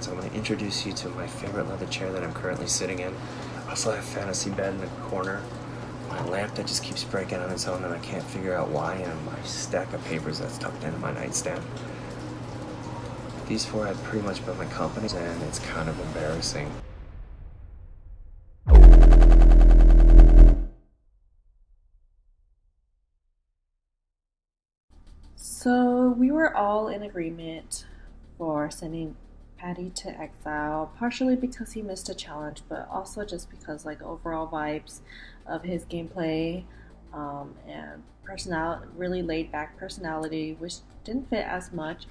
So I'm going to introduce you to my favorite leather chair that I'm currently sitting in. I also have a fantasy bed in the corner, my lamp that just keeps breaking on its own and I can't figure out why, and my stack of papers that's tucked into my nightstand. These four have pretty much been my company, and it's kind of embarrassing. So we were all in agreement for sending Patty to Exile, partially because he missed a challenge, but also just because like overall vibes of his gameplay and really laid back personality, which didn't fit as much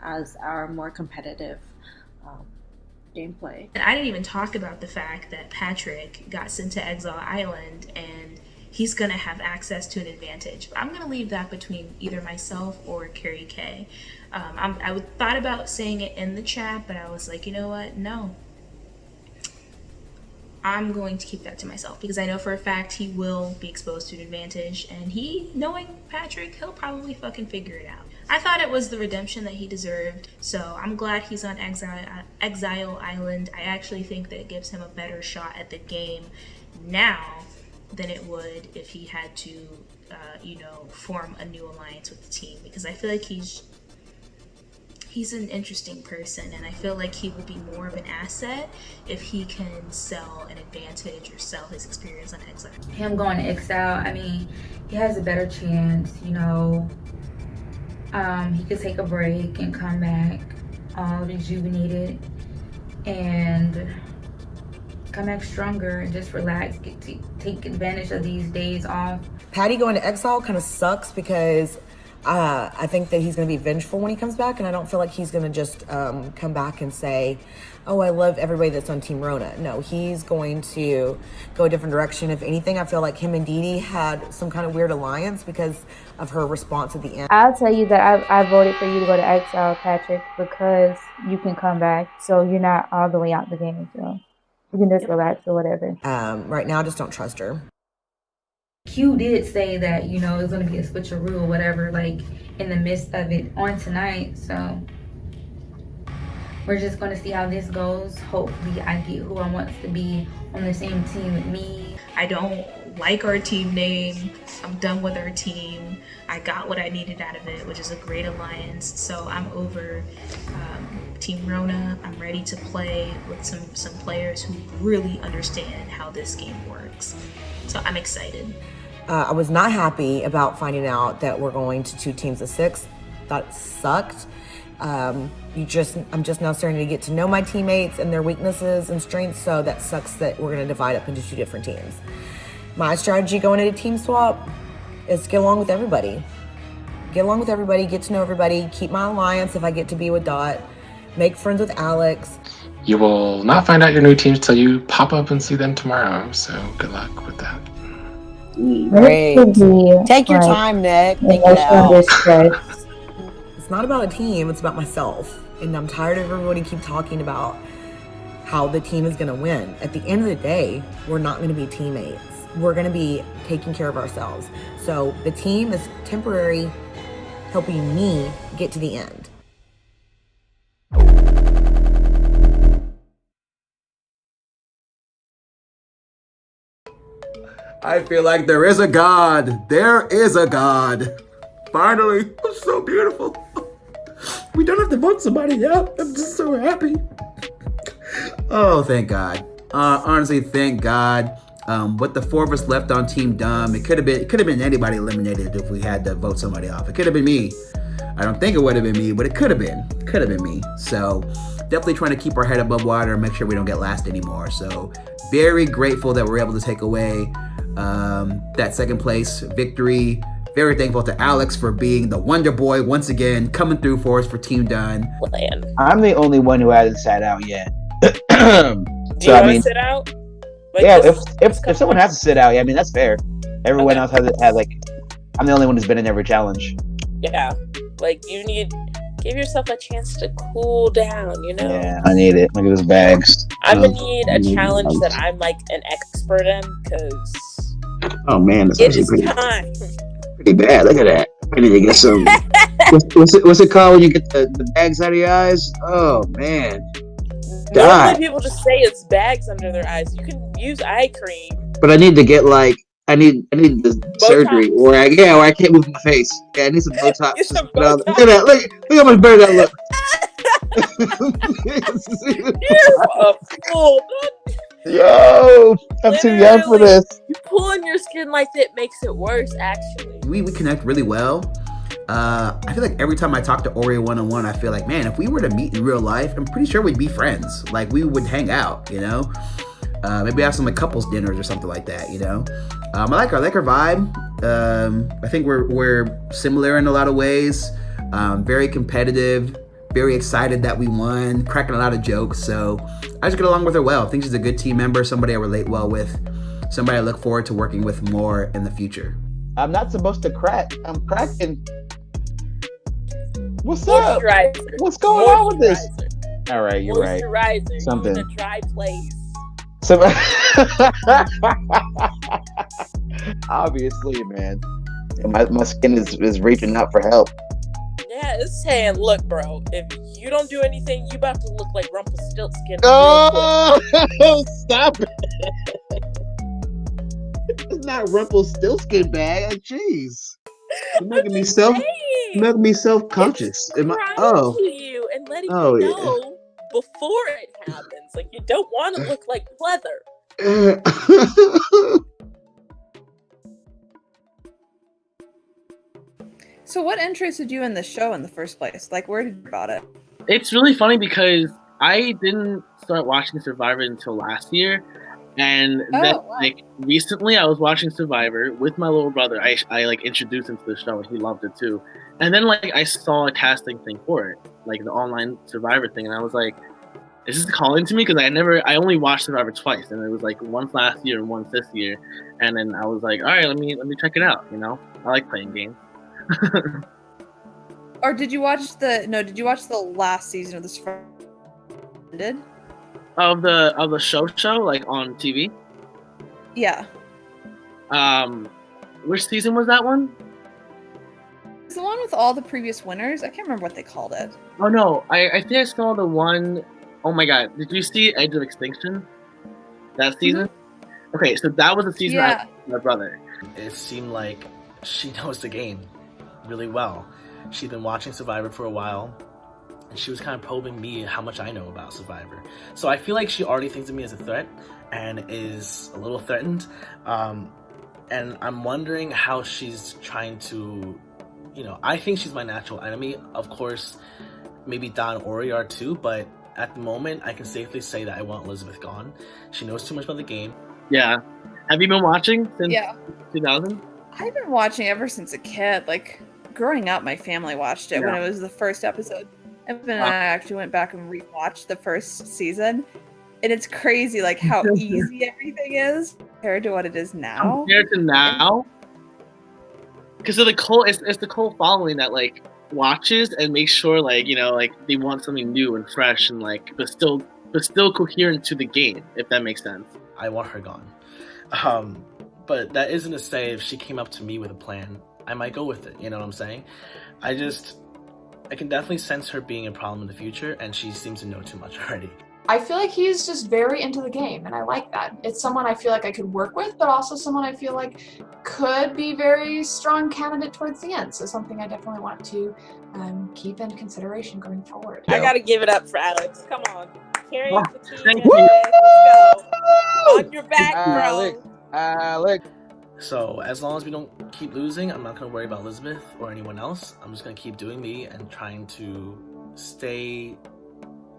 as our more competitive gameplay. And I didn't even talk about the fact that Patrick got sent to Exile Island and he's going to have access to an advantage. But I'm going to leave that between either myself or Carrie K. I thought about saying it in the chat, but I was like, you know what? No. I'm going to keep that to myself because I know for a fact he will be exposed to an advantage, and knowing Patrick, he'll probably fucking figure it out. I thought it was the redemption that he deserved, so I'm glad he's on Exile Island. I actually think that it gives him a better shot at the game now than it would if he had to, form a new alliance with the team, because I feel like he's an interesting person, and I feel like he will be more of an asset if he can sell an advantage or sell his experience on Exile. Him going to Exile, I mean, he has a better chance, he could take a break and come back all rejuvenated and come back stronger and just relax, take advantage of these days off. Patty going to Exile kind of sucks because I think that he's going to be vengeful when he comes back, and I don't feel like he's going to just come back and say, oh, I love everybody that's on Team Rona. No, he's going to go a different direction. If anything, I feel like him and Dee Dee had some kind of weird alliance because of her response at the end. I'll tell you that I voted for you to go to Exile, Patrick, because you can come back, so you're not all the way out the game, so you can just relax or whatever. Right now, I just don't trust her. Q did say that, it's going to be a switcheroo or whatever, like, in the midst of it on tonight. So we're just going to see how this goes. Hopefully I get who I want to be on the same team with me. I don't like our team name. I'm done with our team. I got what I needed out of it, which is a great alliance. So I'm over Team Rona. I'm ready to play with some players who really understand how this game works. So I'm excited. I was not happy about finding out that we're going to 2 teams of 6. That sucked. I'm just now starting to get to know my teammates and their weaknesses and strengths, so that sucks that we're going to divide up into 2 different teams. My strategy going into team swap is to get along with everybody. Get along with everybody, get to know everybody, keep my alliance if I get to be with Dot, make friends with Alex. You will not find out your new teams till you pop up and see them tomorrow, so good luck with that. Great. Take your time, Nick. Think it out. It's not about a team, it's about myself. And I'm tired of everybody keep talking about how the team is going to win. At the end of the day, we're not going to be teammates. We're going to be taking care of ourselves. So the team is temporary, helping me get to the end. I feel like there is a God. There is a God. Finally. It's so beautiful. We don't have to vote somebody yet. I'm just so happy. Oh, thank God. Honestly, thank God. With the 4 of us left on Team Dumb, it could have been anybody eliminated if we had to vote somebody off. It could have been me. I don't think it would have been me, but it could have been. Could have been me. So definitely trying to keep our head above water and make sure we don't get last anymore. So very grateful that we're able to take away that second place victory. Very thankful to Alex for being the Wonder Boy once again, coming through for us for Team Done. I'm the only one who hasn't sat out yet. Do you want to sit out? Like, yeah, if someone has to sit out, yeah, I mean that's fair. Everyone else has like, I'm the only one who's been in every challenge. Yeah, like give yourself a chance to cool down, Yeah, I need it. Look at those bags. I'm gonna need a challenge that I'm like an expert in, because oh man, that's it is time. Pretty bad. Look at that. I need to get some. what's it called when you get the bags out of your eyes? Oh man. die. Normally people just say it's bags under their eyes. You can use eye cream. But I need to get like I need the surgery, Botox. or I can't move my face. Yeah, I need some Botox. Get Just some put out. Look Botox. at that! Look how much better that look. You're a fool. Yo, I'm too young for Literally, this. pulling your skin like that makes it worse, actually. We connect really well. I feel like every time I talk to Oreo one-on-one, I feel like, man, if we were to meet in real life, I'm pretty sure we'd be friends. Like, we would hang out, you know? Maybe have some like couples dinners or something like that, you know? I like her vibe. I think we're similar in a lot of ways. Very competitive, very excited that we won, cracking a lot of jokes. So I just get along with her well. I think she's a good team member, somebody I relate well with, somebody I look forward to working with more in the future. I'm not supposed to crack. I'm cracking. What's up? What's going on with this? All right, you're right. Moisturizer. Something. You in a dry place. Obviously, man. My skin is reaching out for help. Yeah, it's saying, look, bro, if you don't do anything, you about to look like Rumpelstiltskin. Oh, stop it. It's not Rumpelstiltskin bag. Like, jeez. You're making me self-conscious. To you and letting you know before it happens. Like, you don't want to look like pleather. So what interested you in the show in the first place? Like, where did you hear about it? It's really funny because I didn't start watching Survivor until last year. And then, like, recently I was watching Survivor with my little brother. I like introduced him to the show and he loved it too. And then like I saw a casting thing for it, like the online Survivor thing, and I was like, is this calling to me? Because I only watched Survivor twice, and it was like once last year and once this year. And then I was like, all right, let me check it out. You know, I like playing games. Or did you watch the last season of the Survivor? Did? Of the show like on TV? Yeah. Which season was that one? It's the one with all the previous winners. I can't remember what they called it. Oh no, I think I saw the one. Oh my god, did you see Edge of Extinction? That season? Mm-hmm. Okay, so that was the season I watched with my brother. It seemed like she knows the game really well. She'd been watching Survivor for a while, and she was kind of probing me how much I know about Survivor. So I feel like she already thinks of me as a threat and is a little threatened. And I'm wondering how she's trying to, I think she's my natural enemy. Of course, maybe Don and Ori are too, but at the moment, I can safely say that I want Elizabeth gone. She knows too much about the game. Yeah. Have you been watching since 2000? I've been watching ever since a kid. Like, growing up, my family watched it when it was the first episode. Evan and I actually went back and rewatched the first season. And it's crazy, like, how easy everything is compared to what it is now. Compared to now? Because of the cult, it's the cult following that, like, watches and makes sure, like, like they want something new and fresh and, like, but still coherent to the game, if that makes sense. I want her gone. But that isn't to say if she came up to me with a plan, I might go with it. You know what I'm saying? I can definitely sense her being a problem in the future, and she seems to know too much already. I feel like he's just very into the game, and I like that. It's someone I feel like I could work with, but also someone I feel like could be very strong candidate towards the end. So something I definitely want to keep in consideration going forward. I gotta give it up for Alex. Come on. Carry the team. Thank you. Let's go. On your back, bro. Alex. So as long as we don't keep losing, I'm not going to worry about Elizabeth or anyone else. I'm just going to keep doing me and trying to stay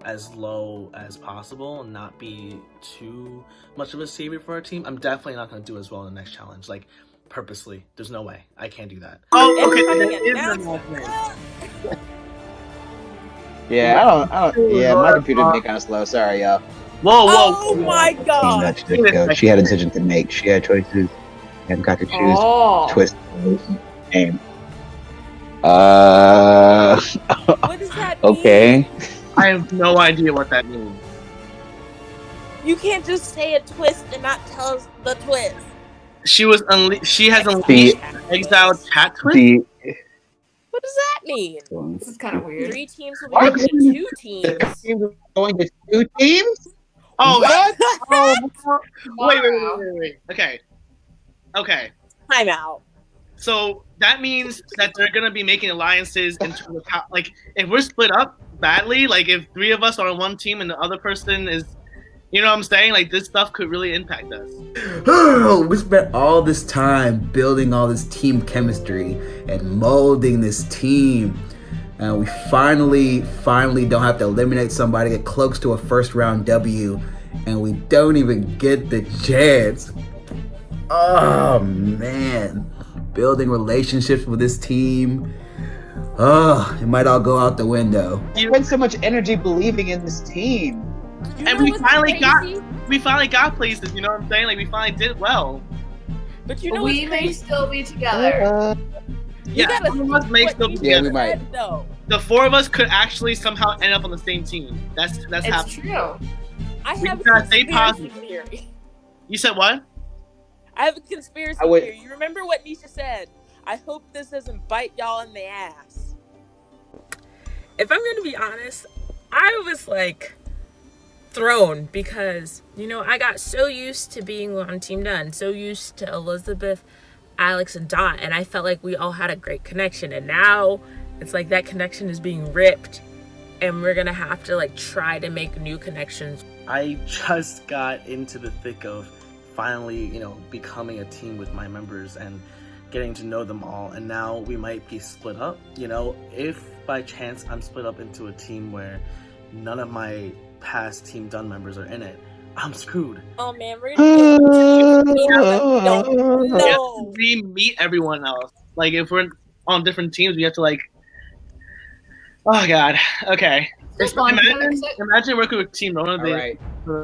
as low as possible and not be too much of a savior for our team. I'm definitely not going to do as well in the next challenge, like purposely. There's no way. I can't do that. Oh, okay. Yeah, I don't. Yeah, my computer's being kind of slow. Sorry, y'all. Whoa! Oh my god! She had a decision to make. She had choices and got to choose twist game. What does that mean? Okay. I have no idea what that means. You can't just say a twist and not tell us the twist. She has unleashed Exile chat twist. What does that mean? This is kind of weird. 3 teams will be What? going to 2 teams. Teams are going to 2 teams? Oh, What? wait. Okay. Time out. So that means that they're gonna be making alliances in terms of how, like, if we're split up badly, like if 3 of us are on one team and the other person is, you know what I'm saying? Like this stuff could really impact us. We spent all this time building all this team chemistry and molding this team. And we finally don't have to eliminate somebody that cloaks to a first round W, and we don't even get the chance. Oh man, building relationships with this team. Oh, it might all go out the window. You spent so much energy believing in this team. And we finally got places, you know what I'm saying? Like we finally did well. But you know we what's may crazy? still be together. Yeah, some of us may still be Yeah, we together. might. Though. The 4 of us could actually somehow end up on the same team. That's It's happening. true. I We have a gotta stay conspiracy positive. theory. You said what? I have a conspiracy theory. You remember what Nisha said? I hope this doesn't bite y'all in the ass. If I'm gonna be honest, I was like thrown because, you know, I got so used to being on Team Done, so used to Elizabeth, Alex, and Dot, and I felt like we all had a great connection, and now it's like that connection is being ripped and we're gonna have to like try to make new connections. I just got into the thick of finally, you know, becoming a team with my members and getting to know them all, and now we might be split up. You know, if by chance I'm split up into a team where none of my past Team Done members are in it, I'm screwed. Oh man, we're gonna don't know. We meet everyone else. Like if we're on different teams, we have to like. Oh god. Okay. Imagine working with Team Rona for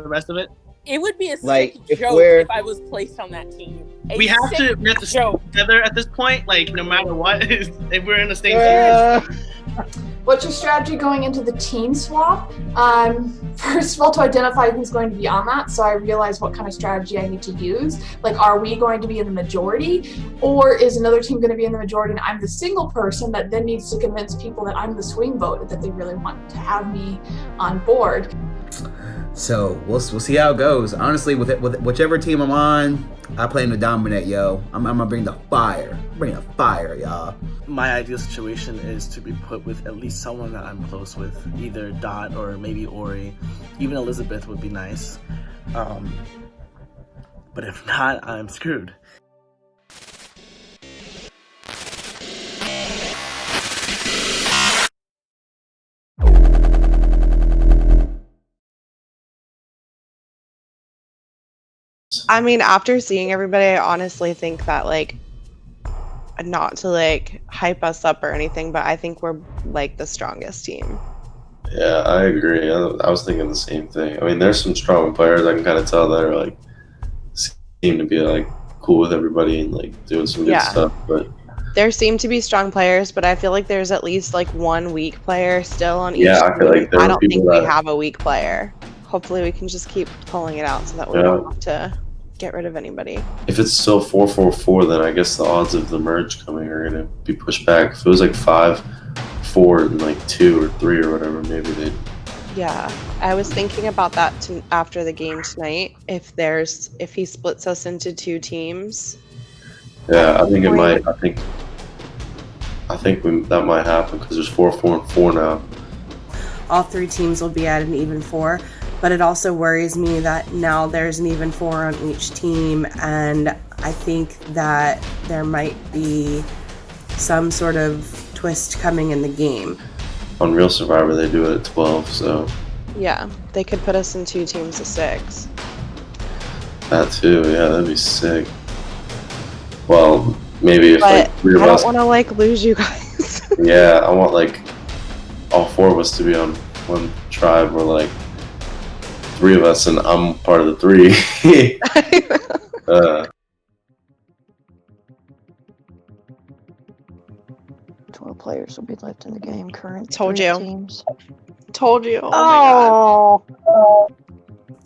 the rest of it. It would be a Like, sick if joke we're- if I was placed on that team. We have to stick together at this point. Like no matter what, if we're in the same team. What's your strategy going into the team swap? First of all, to identify who's going to be on that, so I realize what kind of strategy I need to use. Like, are we going to be in the majority, or is another team going to be in the majority and I'm the single person that then needs to convince people that I'm the swing vote, that they really want to have me on board? So we'll see how it goes. Honestly, with whichever team I'm on, I plan to dominate, yo. I'm gonna bring the fire. Bring the fire, y'all. My ideal situation is to be put with at least someone that I'm close with, either Dot or maybe Ori. Even Elizabeth would be nice. But if not, I'm screwed. I mean, after seeing everybody, I honestly think that, like, not to, like, hype us up or anything, but I think we're, like, the strongest team. Yeah, I agree. I was thinking the same thing. I mean, there's some strong players I can kind of tell that are, like, seem to be, like, cool with everybody and, like, doing some good stuff, but... There seem to be strong players, but I feel like there's at least, like, one weak player still on each Yeah, I feel team. like there I were don't think people we that- have a weak player. Hopefully we can just keep pulling it out so that we don't have to get rid of anybody. If it's still 4-4-4, then I guess the odds of the merge coming are going to be pushed back. If it was like 5-4 and like 2 or 3 or whatever, maybe they'd... Yeah, I was thinking about that after the game tonight. If he splits us into 2 teams. Yeah, I think it might. I think that might happen because there's 4-4-4 now. All 3 teams will be at an even 4, but it also worries me that now there's an even 4 on each team, and I think that there might be some sort of twist coming in the game. On Real Survivor, they do it at 12, so Yeah, they could put us in 2 teams of 6. that too. Yeah, that'd be sick. Well, maybe if But like 3 of I don't us. want to like lose you guys. Yeah, I want like all 4 of us to be on one tribe, or like 3 of us and I'm part of the 3. 12 players will be left in the game. Current Told 3 you. teams. Told you. Oh.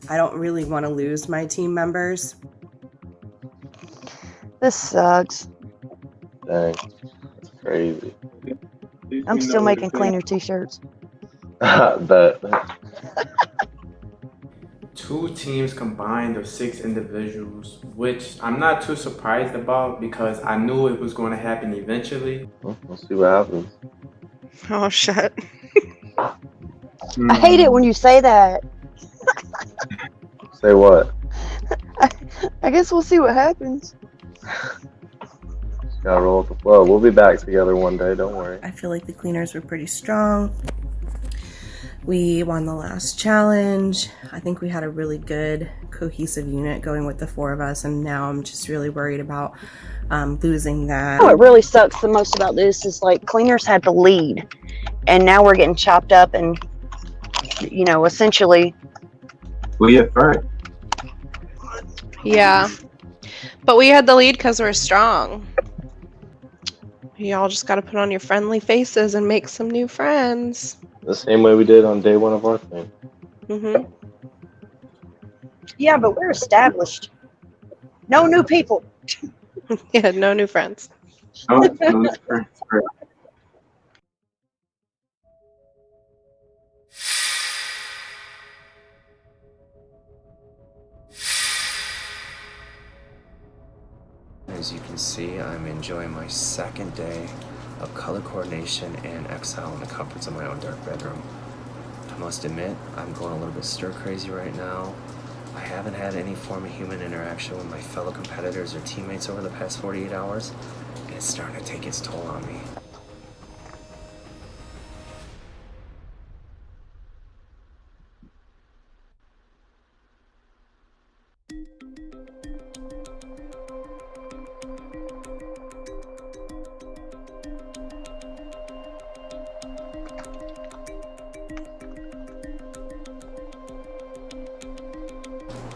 I don't really want to lose my team members. This sucks. Dang, that's crazy. I'm still making cleaner t-shirts. Bet. 2 teams combined of 6 individuals, which I'm not too surprised about because I knew it was going to happen eventually. Well, we'll see what happens. Oh shit. I hate it when you say that. Say what? I guess we'll see what happens. Just gotta roll with the flow. We'll be back together one day, don't worry. I feel like the cleaners were pretty strong. We won the last challenge. I think we had a really good cohesive unit going with the 4 of us, and now I'm just really worried about losing that. What really sucks the most about this is like cleaners had the lead, and now we're getting chopped up and, you know, essentially. We get burnt. Yeah. But we had the lead because we're strong. Y'all just gotta put on your friendly faces and make some new friends. The same way we did on day 1 of our thing. Mm-hmm. Yeah, but we're established. No new people. Yeah, no new friends. No new friends. As you can see, I'm enjoying my 2nd day of color coordination and Exile in the comforts of my own dark bedroom. I must admit, I'm going a little bit stir crazy right now. I haven't had any form of human interaction with my fellow competitors or teammates over the past 48 hours, and it's starting to take its toll on me.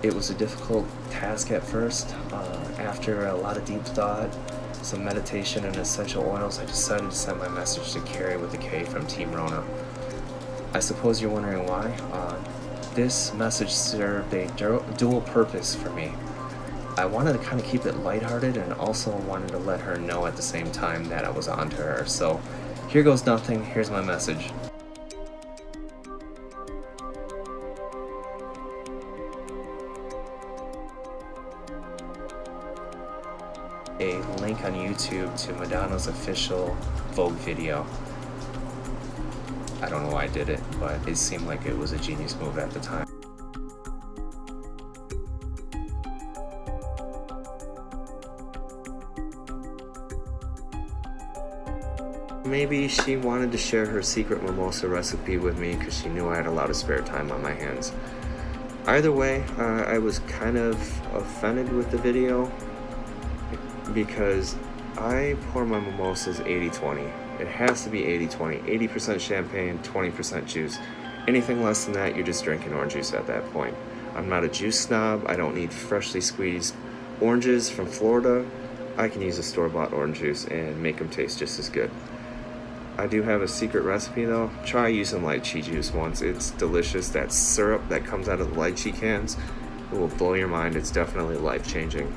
It was a difficult task at first. After a lot of deep thought, some meditation and essential oils, I decided to send my message to Carrie with a K from Team Rona. I suppose you're wondering why. This message served a dual purpose for me. I wanted to kind of keep it lighthearted and also wanted to let her know at the same time that I was on to her. So here goes nothing, here's my message. A link on YouTube to Madonna's official Vogue video. I don't know why I did it, but it seemed like it was a genius move at the time. Maybe she wanted to share her secret mimosa recipe with me because she knew I had a lot of spare time on my hands. Either way, I was kind of offended with the video because I pour my mimosas 80-20. It has to be 80-20. 80% champagne, 20% juice. Anything less than that, you're just drinking orange juice at that point. I'm not a juice snob. I don't need freshly squeezed oranges from Florida. I can use a store-bought orange juice and make them taste just as good. I do have a secret recipe though. Try using lychee juice once. It's delicious. That syrup that comes out of the lychee cans, it will blow your mind. It's definitely life-changing.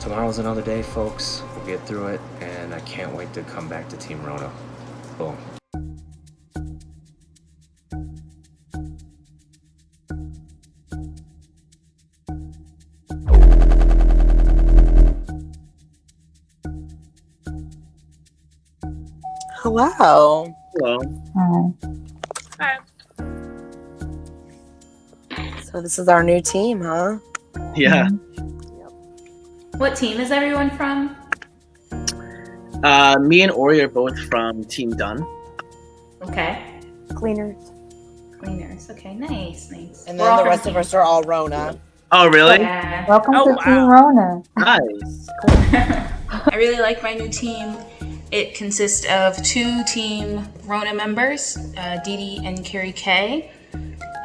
Tomorrow's another day, folks. We'll get through it, and I can't wait to come back to Team Rona. Boom. Hello. Hello. Hi. So this is our new team, huh? Yeah. What team is everyone from? Me and Ori are both from Team Done. Okay. Cleaners. Cleaners. Okay, nice. And then the rest of us are all Rona. Oh, really? Yeah. Welcome Oh, to wow. Team Rona. Nice. I really like my new team. It consists of 2 Team Rona members, Dee Dee and Carrie K.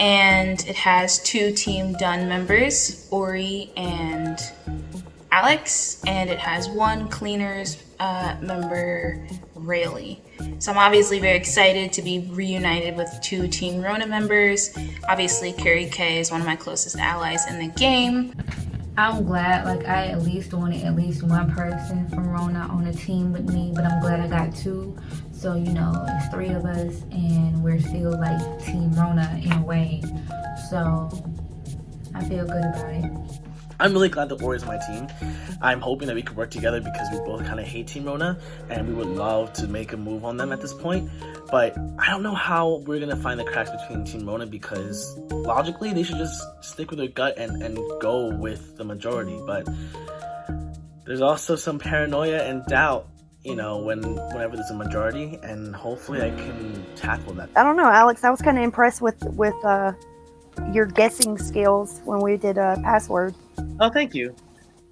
And it has 2 Team Done members, Ori and Alex, and it has one cleaners member, Rayleigh. So I'm obviously very excited to be reunited with 2 Team Rona members. Obviously, Carrie K is one of my closest allies in the game. I'm glad, like, I at least wanted at least one person from Rona on a team with me, but I'm glad I got 2. So, you know, it's 3 of us, and we're still, like, Team Rona in a way. So, I feel good about it. I'm really glad that Ori's on my team. I'm hoping that we can work together because we both kind of hate Team Rona, and we would love to make a move on them at this point. But I don't know how we're going to find the cracks between Team Rona, because logically they should just stick with their gut and go with the majority. But there's also some paranoia and doubt, you know, whenever there's a majority, and hopefully I can tackle that. I don't know, Alex. I was kind of impressed with your guessing skills when we did password. Oh, thank you.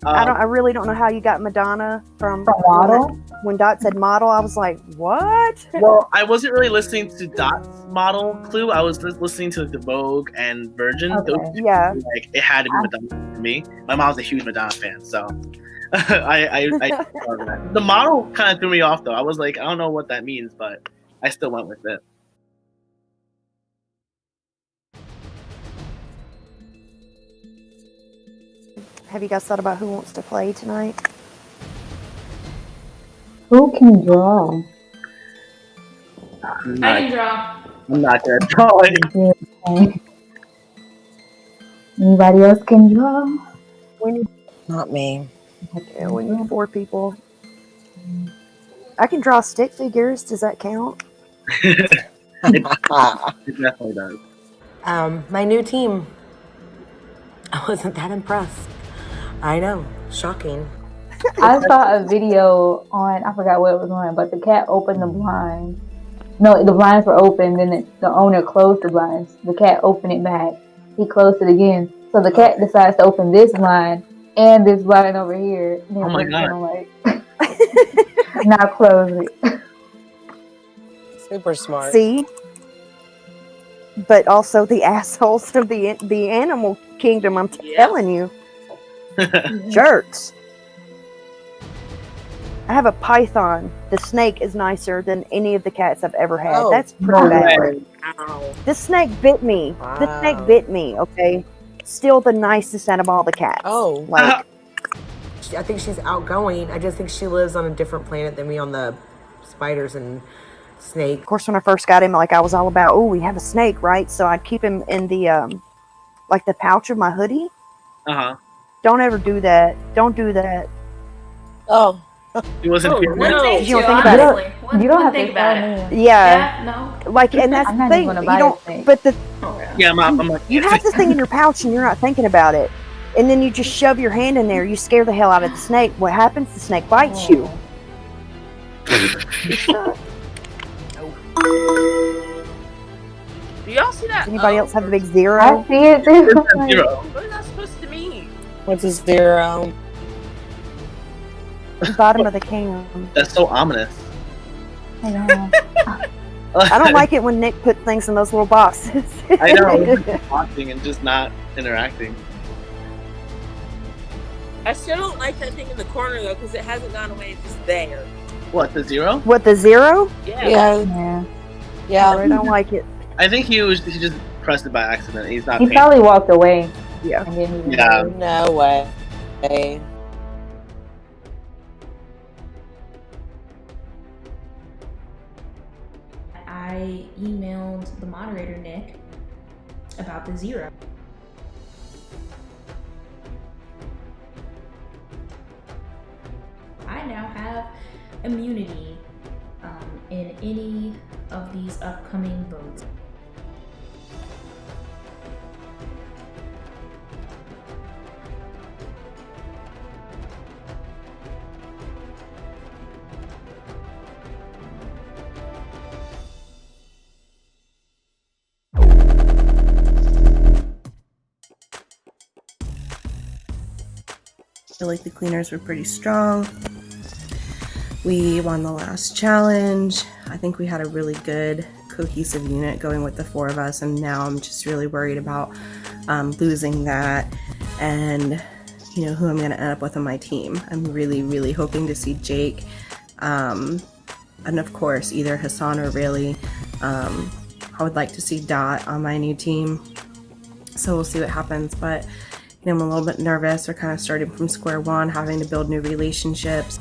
I really don't know how you got Madonna from Model. When Dot said model, I was like, what? Well, I wasn't really listening to Dot's model clue. I was just listening to the Vogue and Virgin. Okay. Those two, Yeah. like it had to be Madonna for me. My mom's a huge Madonna fan, so I the model kind of threw me off though. I was like, I don't know what that means, but I still went with it. Have you guys thought about who wants to play tonight? Who can draw? I'm I can draw. I'm not good at drawing. Anybody else can draw? Not me. Yeah, we need 4 people. I can draw stick figures. Does that count? It definitely does. My new team. I wasn't that impressed. I know. Shocking. I saw a video on, I forgot what it was on, but the cat opened the blinds. No, the blinds were open, then the owner closed the blinds. The cat opened it back. He closed it again. So the cat decides to open this blind and this blind over here. And then Oh my God. I'm like, now close it. Super smart. See? But also the assholes of the animal kingdom, I'm telling you. Jerks. I have a python. The snake is nicer than any of the cats I've ever had. Oh, That's pretty bad. Ow. The snake bit me. The snake bit me, okay? Still the nicest out of all the cats. Oh. Like, I think she's outgoing. I just think she lives on a different planet than me on the spiders and snake. of course, when I first got him, like, I was all about, oh, we have a snake, right? So I'd keep him in the, like, the pouch of my hoodie. Uh-huh. Don't ever do that. Don't do that. Oh. He wasn't feeling it? No, You don't think about honestly. it. You don't have think to about tell it. me. Yeah. No. Like, and that's I'm the not thing. even gonna You buy don't, a snake. but the, Yeah, I'm like, you have this thing in your pouch and you're not thinking about it. And then you just shove your hand in there. You scare the hell out of the snake. What happens? The snake bites you. Do y'all see that? Does anybody else have the big I zero? see it too. Zero. What is that supposed to mean? What's a zero? The bottom of the can. That's so ominous. I know. I don't like it when Nick puts things in those little boxes. I know. Just watching and just not interacting. I still don't like that thing in the corner though, because it hasn't gone away. It's just there. What, the zero? What, the zero? Yeah. I don't like it. I think he just pressed it by accident. He's not He paying. probably walked away. Yeah. And then he Yeah. No way. I emailed the moderator, Nick, about the zero. I now have immunity in any of these upcoming votes. I feel like the cleaners were pretty strong. We won the last challenge. I think we had a really good cohesive unit going with the 4 of us, and now I'm just really worried about losing that and who I'm going to end up with on my team. I'm really, really hoping to see Jake, and of course, either Hassan or Riley. I would like to see Dot on my new team. So we'll see what happens. But, I'm a little bit nervous. We're kind of starting from square one, having to build new relationships.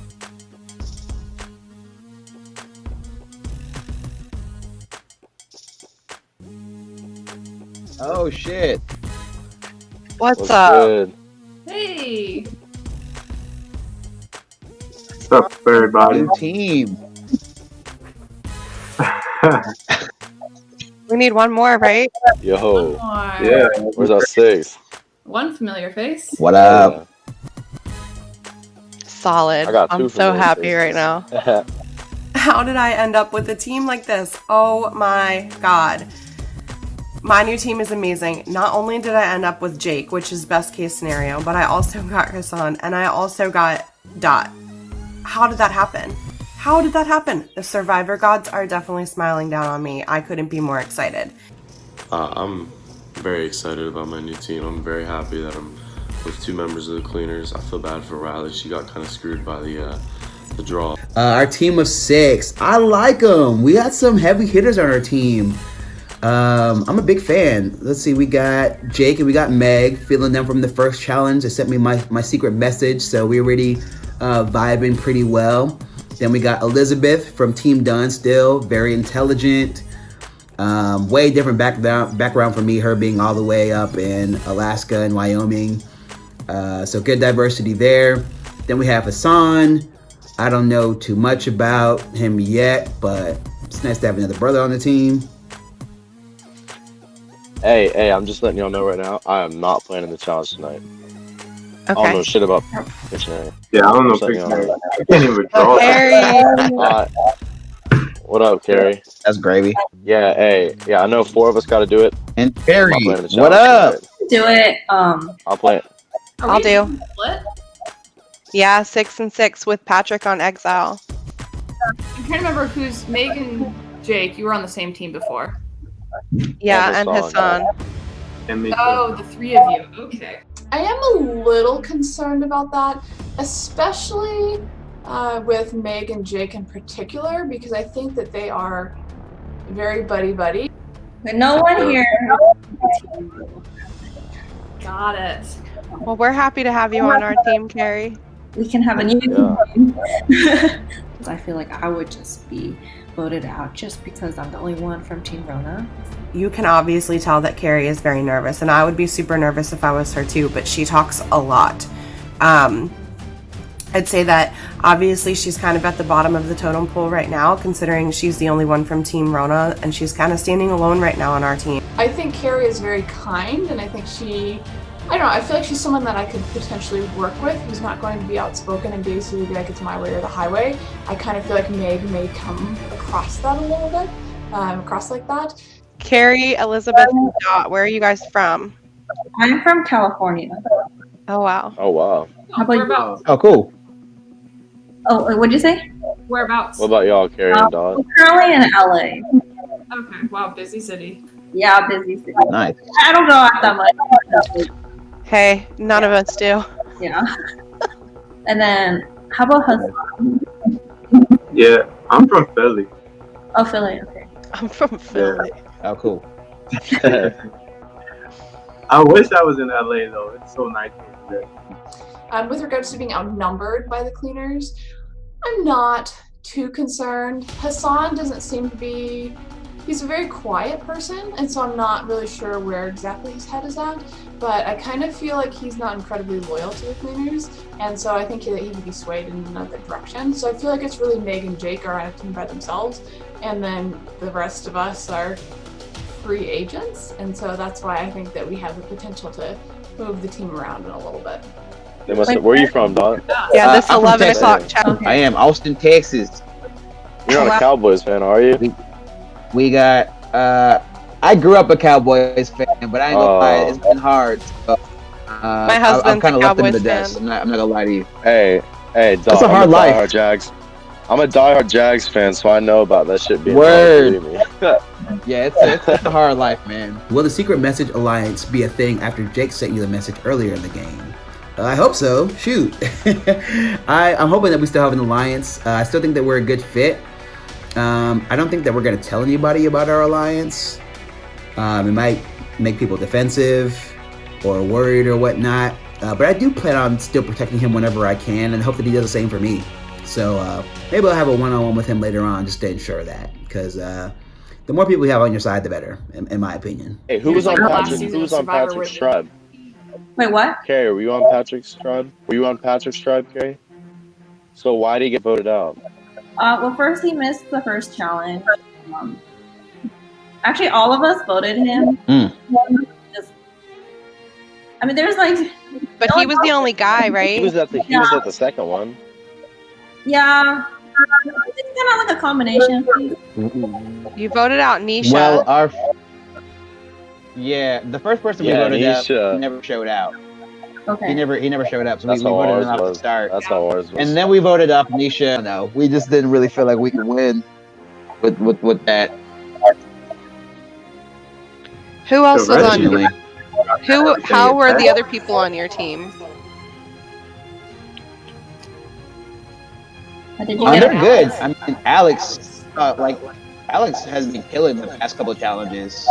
Oh shit. What's up? Good? Hey. What's up, everybody? New team. We need one more, right? Yo. More. Yeah. Where's our 6? One familiar face. What up? Solid. I got 2 I'm so familiar happy right faces. now. How did I end up with a team like this? Oh my god. My new team is amazing. Not only did I end up with Jake, which is best case scenario, but I also got Hassan and I also got Dot. How did that happen? How did that happen? The survivor gods are definitely smiling down on me. I couldn't be more excited. I'm very excited about my new team. I'm very happy that I'm with 2 members of the Cleaners. I feel bad for Riley. She got kind of screwed by the draw. Our team of 6. I like them. We got some heavy hitters on our team. I'm a big fan. Let's see, we got Jake and we got Meg, feeling them from the first challenge. They sent me my secret message, so we're already vibing pretty well. Then we got Elizabeth from Team Dunn, still very intelligent. Way different background for me, her being all the way up in Alaska and Wyoming. So good diversity there. Then we have Hassan. I don't know too much about him yet, but it's nice to have another brother on the team. Hey, I'm just letting y'all know right now, I am not playing in the challenge tonight. I don't know shit about Pictionary. Yeah, I don't know Pictionary. I can't even draw. What up, Carrie? That's gravy. Yeah, I know 4 of us got to do it. And Carrie, I'm not playing in the what challenge up? tonight. Do it. I'll play it. I'll do. Split? Yeah, 6 and 6 with Patrick on Exile. I'm trying to remember who's Megan, Jake. You were on the same team before. Yeah, and Hassan. Oh, the 3 of you. Okay. I am a little concerned about that, especially with Meg and Jake in particular, because I think that they are very buddy-buddy. But no one here. Got it. Well, we're happy to have you on our team, Carrie. We can have a new team. I feel like I would just be voted out just because I'm the only one from Team Rona. You can obviously tell that Carrie is very nervous, and I would be super nervous if I was her too, but she talks a lot. I'd say that obviously she's kind of at the bottom of the totem pole right now, considering she's the only one from Team Rona, and she's kind of standing alone right now on our team. I think Carrie is very kind, and I think I don't know, I feel like she's someone that I could potentially work with who's not going to be outspoken and basically be like, it's my way or the highway. I kind of feel like Meg may come across that a little bit, across like that. Carrie, Elizabeth, and Dot, where are you guys from? I'm from California. Oh, wow. Oh, wow. How about Whereabouts? Oh, cool. Oh, what'd you say? Whereabouts? What about y'all, Carrie and Dot? I'm currently in LA. Okay, wow, busy city. Yeah, busy city. Nice. I don't go out that much. Hey, none of us do. Yeah. And then, how about Hassan? Yeah, I'm from Philly. Oh, Philly, okay. I'm from Philly. Oh, cool. I wish I was in LA though. It's so nice over there. With regards to being outnumbered by the Cleaners, I'm not too concerned. Hassan doesn't seem to be... He's a very quiet person, and so I'm not really sure where exactly his head is at, but I kind of feel like he's not incredibly loyal to the Cleaners, and so I think that he would be swayed in another direction. So I feel like it's really Meg and Jake are on a team by themselves, and then the rest of us are free agents, and so that's why I think that we have the potential to move the team around in a little bit. Where are you from, Dot? Yeah, this I'm from 11 Texas. o'clock challenge. I am Austin, Texas. You're not a Cowboys fan, are you? We got. I grew up a Cowboys fan, but I ain't gonna lie, it's been hard. So, My husband's I'm kind a of left in the Cowboys dust. fan. I'm not gonna lie to you. Hey, Dot. That's a hard life. I'm a diehard Jags fan, so I know about that shit being Word. hard, believe me. Yeah, it's a hard life, man. Will the secret message alliance be a thing after Jake sent you the message earlier in the game? I hope so. Shoot. I'm hoping that we still have an alliance. I still think that we're a good fit. I don't think that we're going to tell anybody about our alliance. It might make people defensive or worried or whatnot. But I do plan on still protecting him whenever I can and hope that he does the same for me. So maybe I'll have a one-on-one with him later on just to ensure that. Because the more people you have on your side, the better, in my opinion. Hey, who was on Patrick's tribe? Wait, what? Carrie, were you on Patrick's tribe? Carrie? So why did he get voted out? Well, first he missed the first challenge. Actually, all of us voted him. I mean, there's like. But he was the only guy, right? He was at the second one. Yeah, it's kind of like a combination. You voted out Nisha. Well, the first person we voted out never showed out. Okay. He never showed up, so we That's how voted ours him off was. the start. That's how ours was. And then we voted up Nisha. No, we just didn't really feel like we could win with that. Who else was on Originally. How were the other people on your team? They're good. I mean, Alex has been killing the past couple of challenges.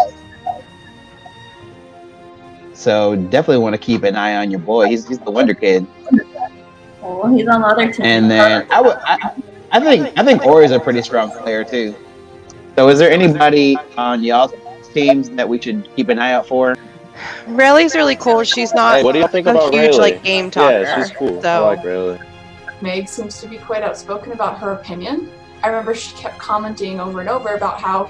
So definitely want to keep an eye on your boy. He's the Wonder Kid. Oh, he's on the other team. And then I think Ori's a pretty strong player too. So is there anybody on y'all's teams that we should keep an eye out for? Rayleigh's really cool. She's not Hey, what do you think a about huge Rayleigh? game talker. Yeah, she's cool. So. I like Rayleigh. Meg seems to be quite outspoken about her opinion. I remember she kept commenting over and over about how,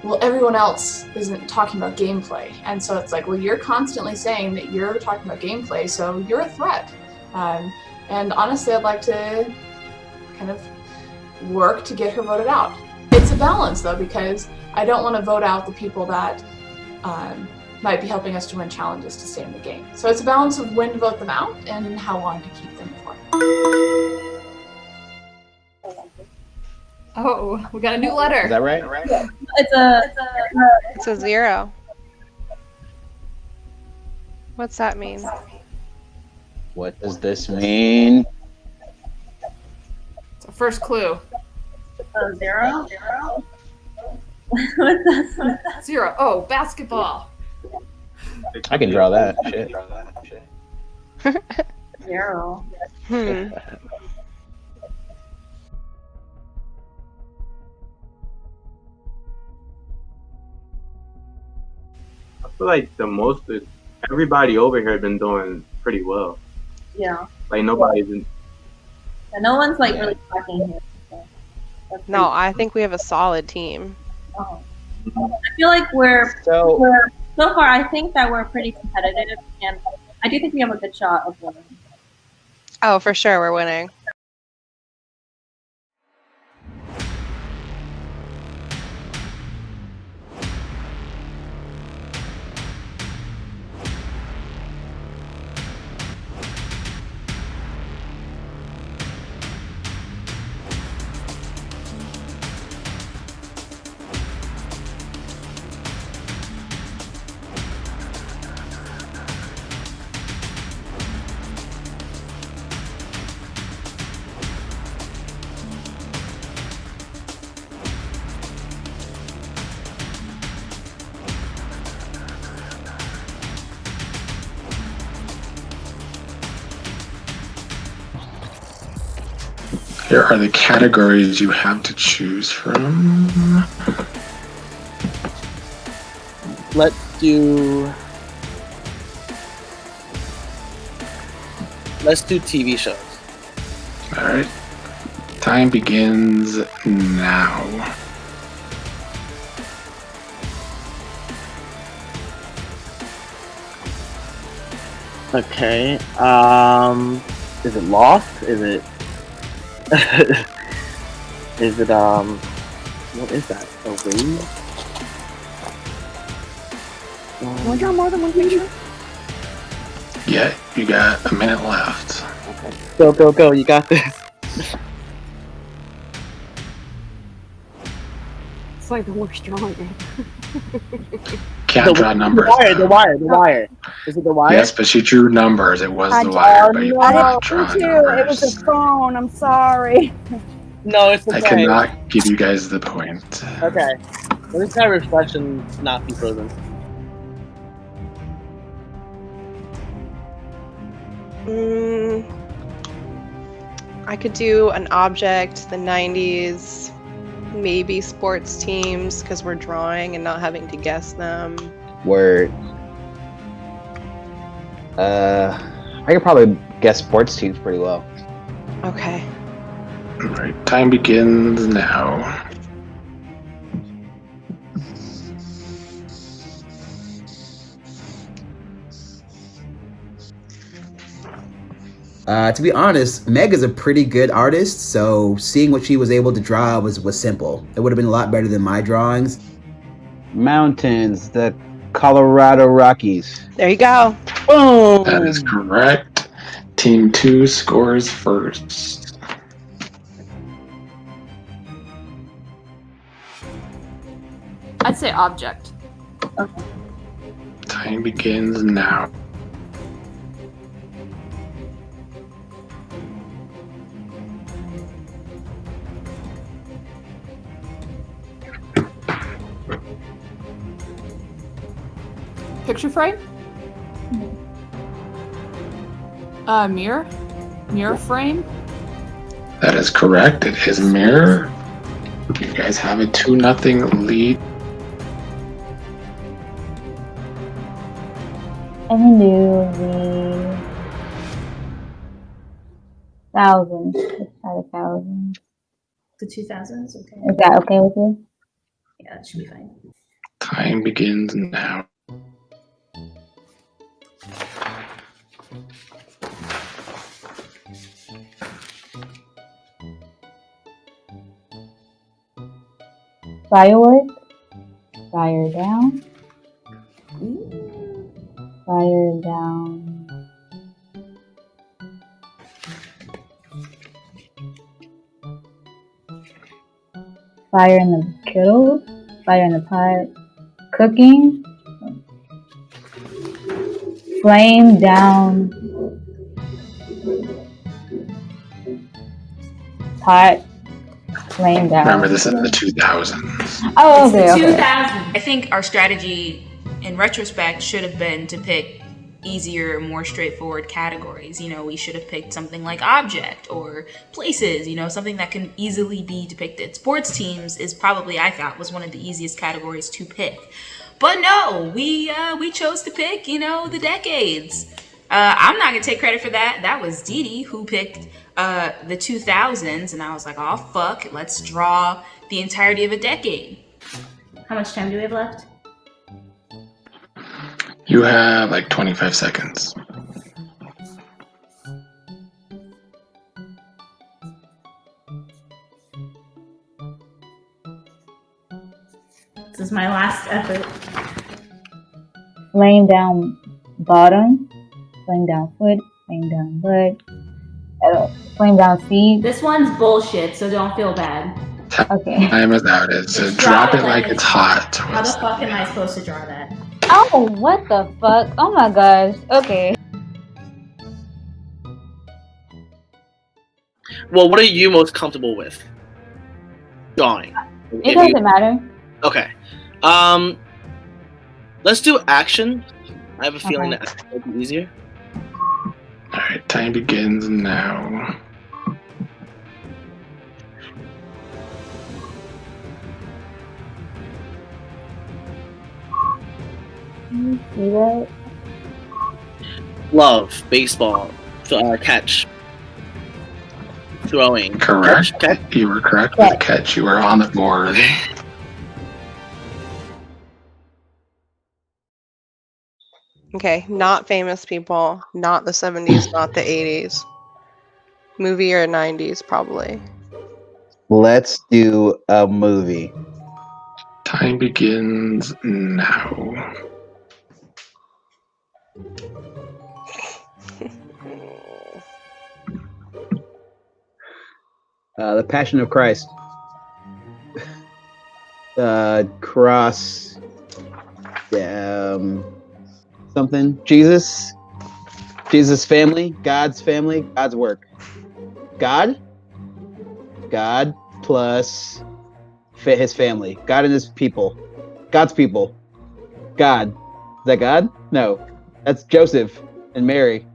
well, everyone else isn't talking about gameplay. And so it's like, well, you're constantly saying that you're talking about gameplay, so you're a threat. And honestly, I'd like to kind of work to get her voted out. It's a balance, though, because I don't want to vote out the people that might be helping us to win challenges to stay in the game. So it's a balance of when to vote them out and how long to keep them for. Oh, we got a new letter. Is that right? It's a 0. What's that mean? What does this mean? It's our first clue. 0? What's that? 0. Oh, basketball. I can draw that. Shit. 0. I feel like everybody over here has been doing pretty well. Yeah. Like nobody's been. And no one's like really talking here. So No, I think we have a solid team. I feel like we're so far. I think that we're pretty competitive, and I do think we have a good shot of winning. Oh, for sure, we're winning. Here are the categories you have to choose from. Let's do TV shows. All right. Time begins now. Okay. Is it Lost? Is it? Is it what is that? A ring? Can we draw more than one picture? Yeah, you got a minute left. Okay. Go! You got this. It's like the worst drawing ever. can't draw numbers. The Wire. Is it The Wire? Yes, but she drew numbers. It was The Oh Wire, but you no, cannot me draw too. It was numbers. a phone. I'm sorry. No, it's I okay. cannot give you guys the point. Okay. Let me try to refresh and not be frozen. I could do an object, the 90s, maybe sports teams because we're drawing and not having to guess them. Word. I could probably guess sports teams pretty well. Okay. All right, time begins now. To be honest, Meg is a pretty good artist, so seeing what she was able to draw was simple. It would have been a lot better than my drawings. Mountains, the Colorado Rockies. There you go. Boom! That is correct. Team 2 scores first. I'd say object. Okay. Time begins now. Picture frame? Mirror? Mirror frame? That is correct. It is mirror. You guys have a 2-0 lead. I can do the 1,000. Let's try the 1,000. The 2000s, okay. Is that okay with you? Yeah, that should be fine. Time begins now. Firework. Fire down. Fire down. Fire in the kettle. Fire in the pot. Cooking. Flame down. Pot. Flame down. Remember, this is the 2000s. Oh, It's okay, the okay. 2000s. I think our strategy, in retrospect, should have been to pick easier, more straightforward categories. You know, we should have picked something like object or places, you know, something that can easily be depicted. Sports teams is probably, I thought, was one of the easiest categories to pick. But no, we chose to pick, you know, the decades. I'm not gonna take credit for that. That was Dee Dee who picked the 2000s, and I was like, oh fuck, let's draw the entirety of a decade. How much time do we have left? You have like 25 seconds. This is my last effort. Laying down bottom, laying down foot, laying down butt, laying down feet. This one's bullshit, so don't feel bad. Okay. Time is out. So drop it like it's hot. How the fuck am I supposed to draw that? Oh, what the fuck? Oh my gosh. Okay. Well, what are you most comfortable with drawing? It doesn't matter. Okay. Let's do action. I have a feeling that action will be easier. Alright, time begins now. Can you see that? Love, baseball, catch, throwing. Correct. You were correct with catch. You were on the board. Okay, not famous people, not the 70s, not the 80s. Movie or 90s, probably. Let's do a movie. Time begins now. The Passion of Christ. Cross. something. Jesus family, God's work. God plus his family. God and his people. God's people. God. Is that God? No. That's Joseph and Mary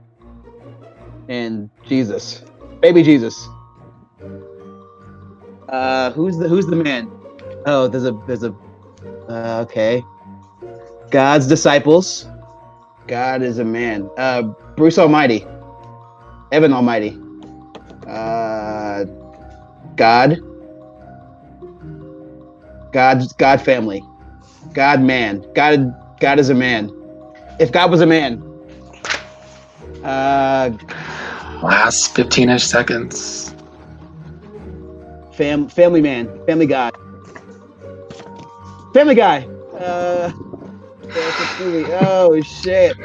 and Jesus. Baby Jesus. Who's the man? Oh, there's a okay. God's disciples. God is a man. Bruce Almighty. Evan Almighty. God family. God man. God is a man. If God was a man. Last 15-ish seconds. Family man. Family guy. Family guy. Oh shit.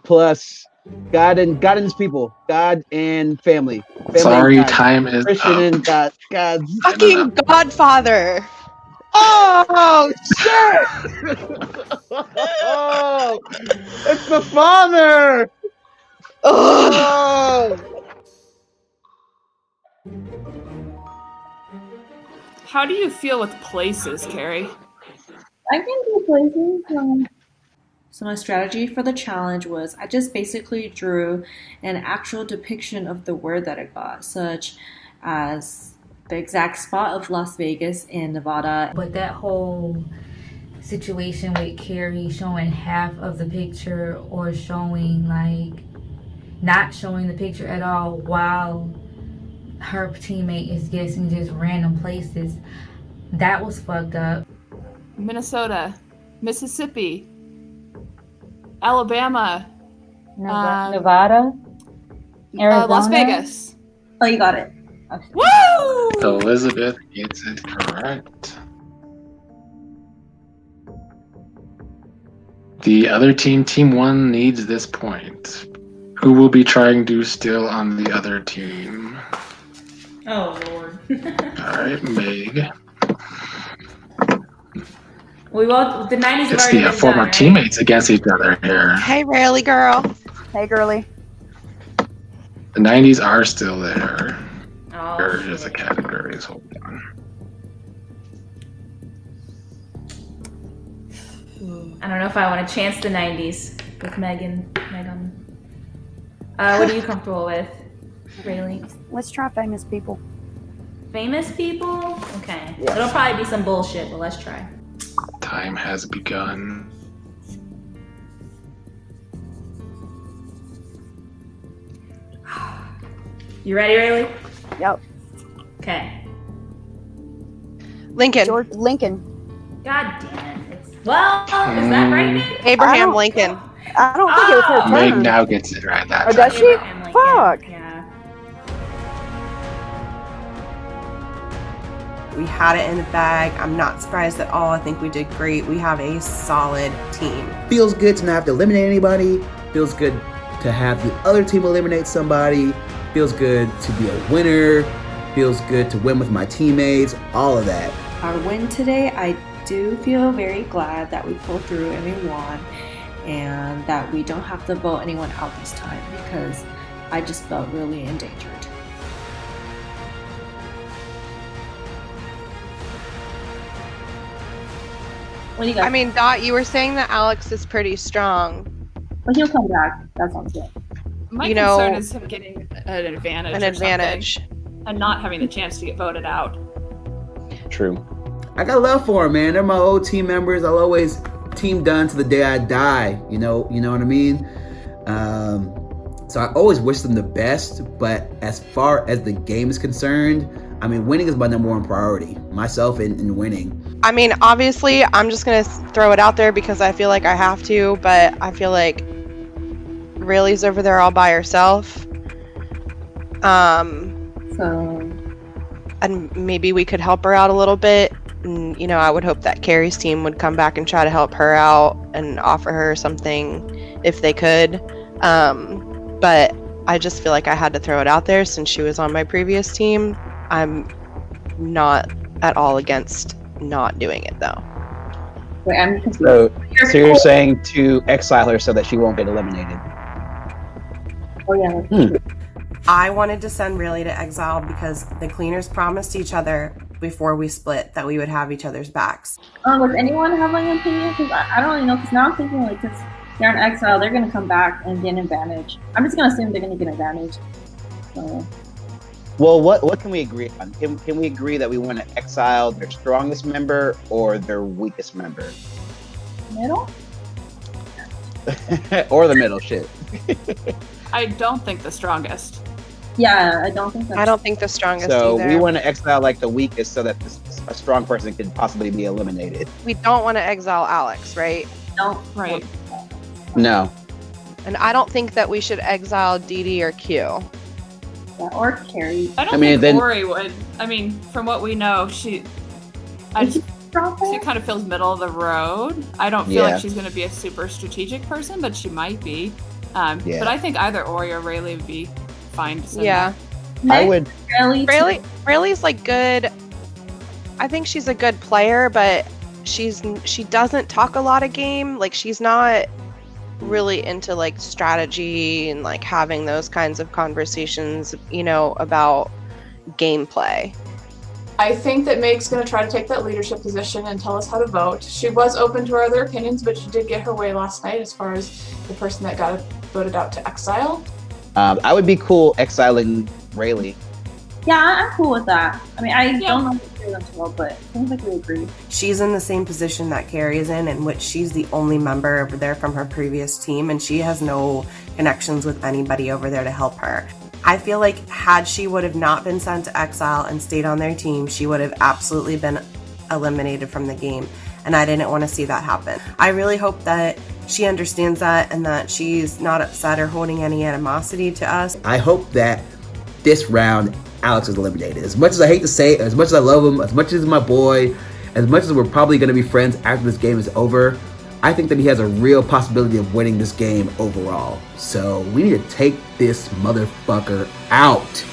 Plus God and his people. God and family. Family Sorry, and God. time is Christian up. and God. God's Fucking Godfather. Oh shit! Oh, it's the father. Oh. How do you feel with places, Carrie? I can do places. So my strategy for the challenge was I just basically drew an actual depiction of the word that I got, such as the exact spot of Las Vegas in Nevada. But that whole situation with Carrie showing half of the picture or showing like not showing the picture at all while her teammate is guessing just random places, that was fucked up. Minnesota, Mississippi, Alabama, Nevada, Arizona, Las Vegas. Oh, you got it. Woo! Elizabeth gets it correct. The other team, Team 1, needs this point. Who will be trying to steal on the other team? Oh, Lord. Alright, Meg. The 90s have It's already the been former done, right? teammates against each other here. Hey, Rarely girl. Hey, girly. The 90s are still there. Oh, There is a category, hold on. I don't know if I want to chance the 90s with Megan. What are you comfortable with, Rayleigh? Let's try famous people. Famous people? Okay. Yeah. It'll probably be some bullshit, but let's try. Time has begun. You ready, Rayleigh? Yep. Okay. Lincoln. George Lincoln. God damn it. Well, is that right, Nick? Abraham Lincoln. I don't think it was her Meg turn. now gets it right that Or time. does she? Fuck. Yeah. We had it in the bag. I'm not surprised at all. I think we did great. We have a solid team. Feels good to not have to eliminate anybody. Feels good to have the other team eliminate somebody. Feels good to be a winner. Feels good to win with my teammates. All of that. Our win today, I do feel very glad that we pulled through and we won, and that we don't have to vote anyone out this time because I just felt really endangered. What do you guys? I mean, Dot, you were saying that Alex is pretty strong. But he'll come back. That sounds good. My You concern know, is him getting an advantage. an or advantage. something, and not having the chance to get voted out. True. I got love for them, man. They're my old team members. I'll always team done to the day I die. You know what I mean? So I always wish them the best. But as far as the game is concerned, I mean, winning is my number one priority. Myself in winning. I mean, obviously, I'm just going to throw it out there because I feel like I have to, but I feel like Rayleigh's over there all by herself. And maybe we could help her out a little bit. And, you know, I would hope that Carrie's team would come back and try to help her out and offer her something if they could. But I just feel like I had to throw it out there since she was on my previous team. I'm not at all against not doing it, though. Wait, I'm confused. So you're saying to exile her so that she won't get eliminated? Oh yeah. I wanted to send Rayleigh to exile because the cleaners promised each other before we split that we would have each other's backs. Does anyone have like an opinion? Because I don't really know. Because now I'm thinking like, because they're in exile, they're gonna come back and get an advantage. I'm just gonna assume they're gonna get an advantage. So. Well, what can we agree on? Can we agree that we want to exile their strongest member or their weakest member? Middle? Or the middle, shit. I don't think the strongest. Yeah, I don't think that's... I don't think the strongest So either. we want to exile like the weakest so that a strong person could possibly be eliminated. We don't want to exile Alex, right? No. Right. No. And I don't think that we should exile Dee Dee or Q. Yeah, or Carrie. I don't I mean, think then- Ori would. I mean, from what we know, she kind of feels middle of the road. I don't feel Yeah. like she's going to be a super strategic person, but she might be. Yeah. But I think either Ori or Rayleigh would be fine to send Yeah. back. I would. Rayleigh's like good. I think she's a good player, but she doesn't talk a lot of game. Like she's not really into like strategy and like having those kinds of conversations, you know, about gameplay. I think that Meg's going to try to take that leadership position and tell us how to vote. She was open to our other opinions, but she did get her way last night as far as the person that got voted out to exile. I would be cool exiling Rayleigh. Yeah, I'm cool with that. I mean, I don't know what to do them well, but it seems like we agree. She's in the same position that Carrie is in which she's the only member over there from her previous team, and she has no connections with anybody over there to help her. I feel like had she would have not been sent to exile and stayed on their team, she would have absolutely been eliminated from the game, and I didn't want to see that happen. I really hope that she understands that and that she's not upset or holding any animosity to us. I hope that this round Alex is eliminated. As much as I hate to say it, as much as I love him, as much as he's my boy, as much as we're probably going to be friends after this game is over, I think that he has a real possibility of winning this game overall. So we need to take this motherfucker out.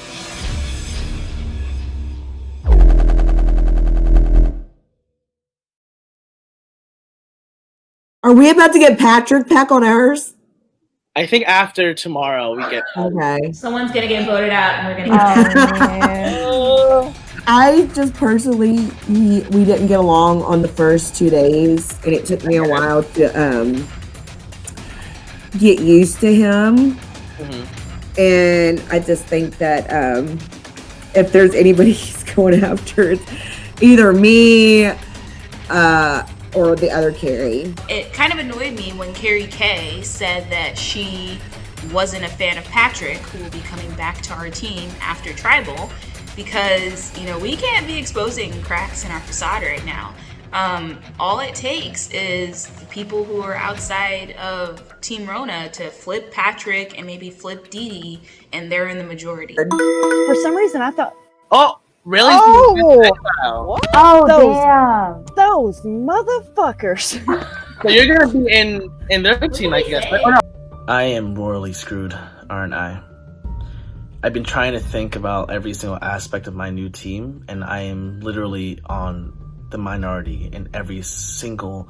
Are we about to get Patrick back on ours? I think after tomorrow we get. Okay. Someone's gonna get voted out, and we're gonna get. I just personally, we didn't get along on the first 2 days, and it took me a while to get used to him. And I just think that if there's anybody he's going after, it's either me or the other Carrie. It kind of annoyed me when Carrie K said that she wasn't a fan of Patrick, who will be coming back to our team after Tribal, because, you know, we can't be exposing cracks in our facade right now. All it takes is the people who are outside of Team Rona to flip Patrick and maybe flip Dee Dee, and they're in the majority. For some reason, I thought. Oh, really? Oh, Oh, damn. Those motherfuckers. So you're gonna be in their team, I guess. Right? Or no? I am royally screwed, aren't I? I've been trying to think about every single aspect of my new team, and I am literally on the minority in every single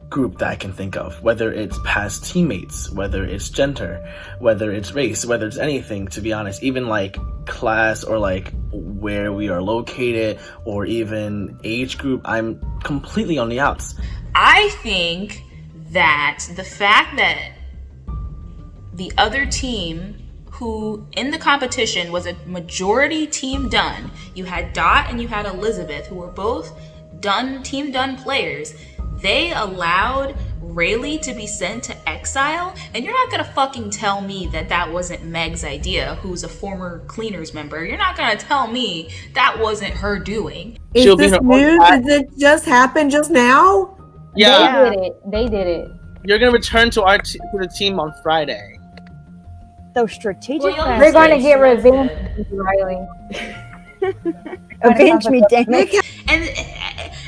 group that I can think of, whether it's past teammates, whether it's gender, whether it's race, whether it's anything, to be honest, even like class or like where we are located or even age group. I'm completely on the outs. I think that the fact that the other team, who in the competition was a majority team done, you had Dot and you had Elizabeth, who were both team done players, they allowed Rayleigh to be sent to exile, and you're not gonna fucking tell me that that wasn't Meg's idea, who's a former Cleaners member. You're not gonna tell me that wasn't her doing. Is this new? Did it just happen just now? Yeah. They did it. You're gonna return to to the team on Friday. Those strategic. They're going to get revenge, Riley. Avenge me, damn it.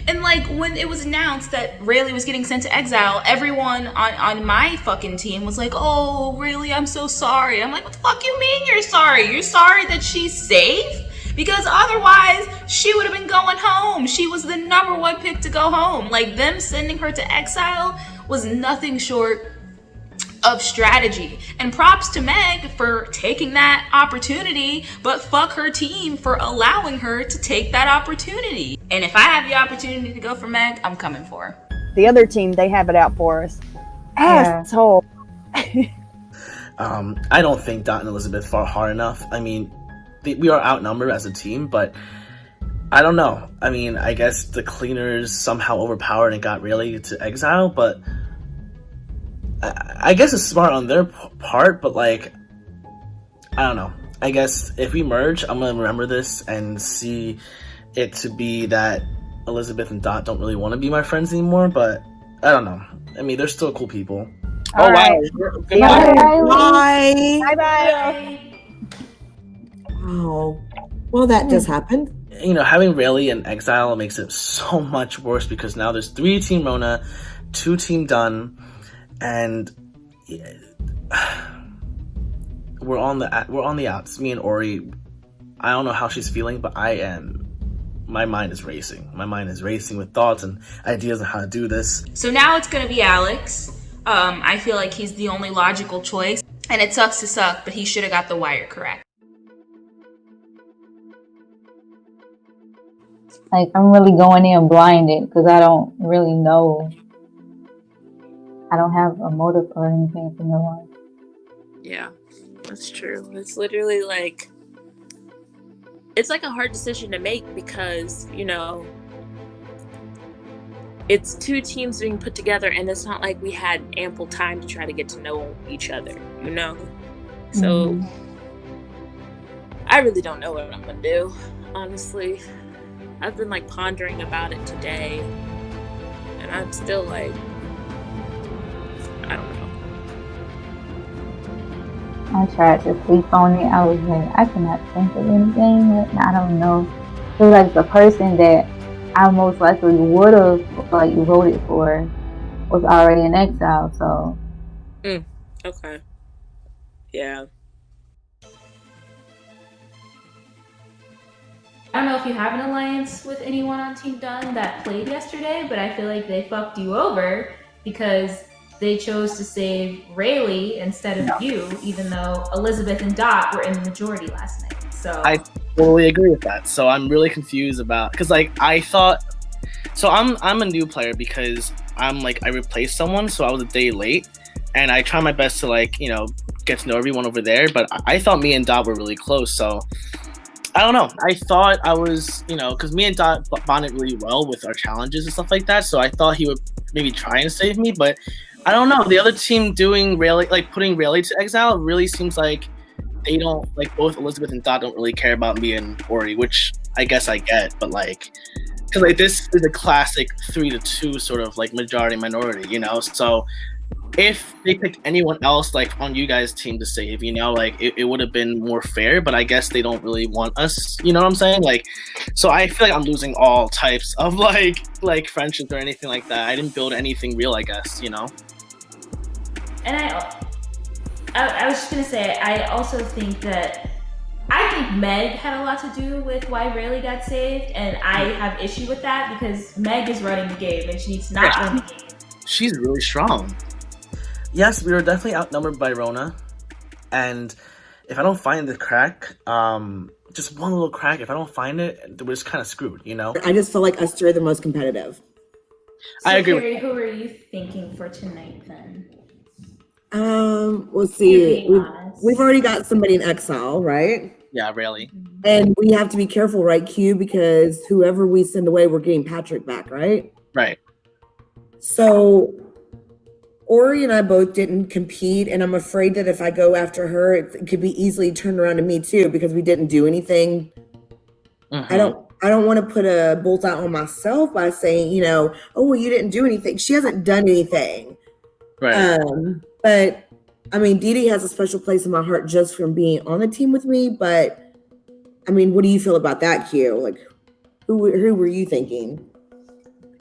And like when it was announced that Rayleigh was getting sent to exile, everyone on my fucking team was like, "Oh, Rayleigh, I'm so sorry." I'm like, "What the fuck you mean you're sorry? You're sorry that she's safe? Because otherwise she would have been going home. She was the number one pick to go home. Like, them sending her to Exile was nothing short of strategy. And props to Meg for taking that opportunity, but fuck her team for allowing her to take that opportunity. And if I have the opportunity to go for Meg, I'm coming for her. The other team, they have it out for us. Asshole. I don't think Dot and Elizabeth fought hard enough. I mean, we are outnumbered as a team, but I don't know. I mean, I guess the cleaners somehow overpowered and got Rayleigh to Exile, but I guess it's smart on their part, but like, I don't know. I guess if we merge, I'm going to remember this and see it to be that Elizabeth and Dot don't really want to be my friends anymore, but I don't know. I mean, they're still cool people. All right. Bye. Bye-bye. Oh, well, that just happened. You know, having Rayleigh in Exile makes it so much worse because now there's 3 Team Rona, 2 Team Dun, and we're on the outs. Me and Ori, I don't know how she's feeling, but I am. My mind is racing. My mind is racing with thoughts and ideas on how to do this. So now it's gonna be Alex. I feel like he's the only logical choice, and it sucks to suck, but he should have got the wire correct. Like, I'm really going in blinded because I don't really know. I don't have a motive or anything for no one. Yeah, that's true. It's literally like, it's like a hard decision to make because, you know, it's 2 teams being put together and it's not like we had ample time to try to get to know each other, you know? So I really don't know what I'm gonna do, honestly. I've been like pondering about it today and I'm still like, I don't know. I tried to sleep on it. I was like, I cannot think of anything. I don't know. It was like the person that I most likely would have like voted for was already in exile. So. Okay. Yeah. I don't know if you have an alliance with anyone on Team Dun that played yesterday, but I feel like they fucked you over because they chose to save Rayleigh instead of you, even though Elizabeth and Dot were in the majority last night. So I totally agree with that. So I'm really confused about, because like I thought, so I'm a new player because I replaced someone, so I was a day late, and I try my best to like, you know, get to know everyone over there. But I thought me and Dot were really close, so I don't know. I thought I was, you know, because me and Dot bonded really well with our challenges and stuff like that. So I thought he would maybe try and save me, but I don't know. The other team doing Rayleigh, like putting Rayleigh to Exile, really seems like they don't, like both Elizabeth and Dot don't really care about me and Ori, which I guess I get, but like, because like this is a classic 3-2 sort of like majority minority, you know. So if they picked anyone else like on you guys' team to save, you know, like it would have been more fair, but I guess they don't really want us, you know what I'm saying? Like, so I feel like I'm losing all types of like friendships or anything like that. I didn't build anything real, I guess, you know. And I was just gonna say, I also think Meg had a lot to do with why Rayleigh got saved, and I have issue with that because Meg is running the game and she needs to not run the game. She's really strong. Yes, we were definitely outnumbered by Rona, and if I don't find the crack, just one little crack, if I don't find it, we're just kind of screwed, you know? I just feel like us 3 are the most competitive. So I agree. Carrie, who are you thinking for tonight then? We'll see. We've already got somebody in Exile, right? Yeah, Rayleigh. And we have to be careful, right, Q? Because whoever we send away, we're getting Patrick back, right? Right. So Ori and I both didn't compete, and I'm afraid that if I go after her, it could be easily turned around to me too, because we didn't do anything. I don't want to put a bolt out on myself by saying, you know, oh, well, you didn't do anything. She hasn't done anything. Right. But I mean, Dee Dee has a special place in my heart just from being on the team with me. But I mean, what do you feel about that, Q? Like, who were you thinking?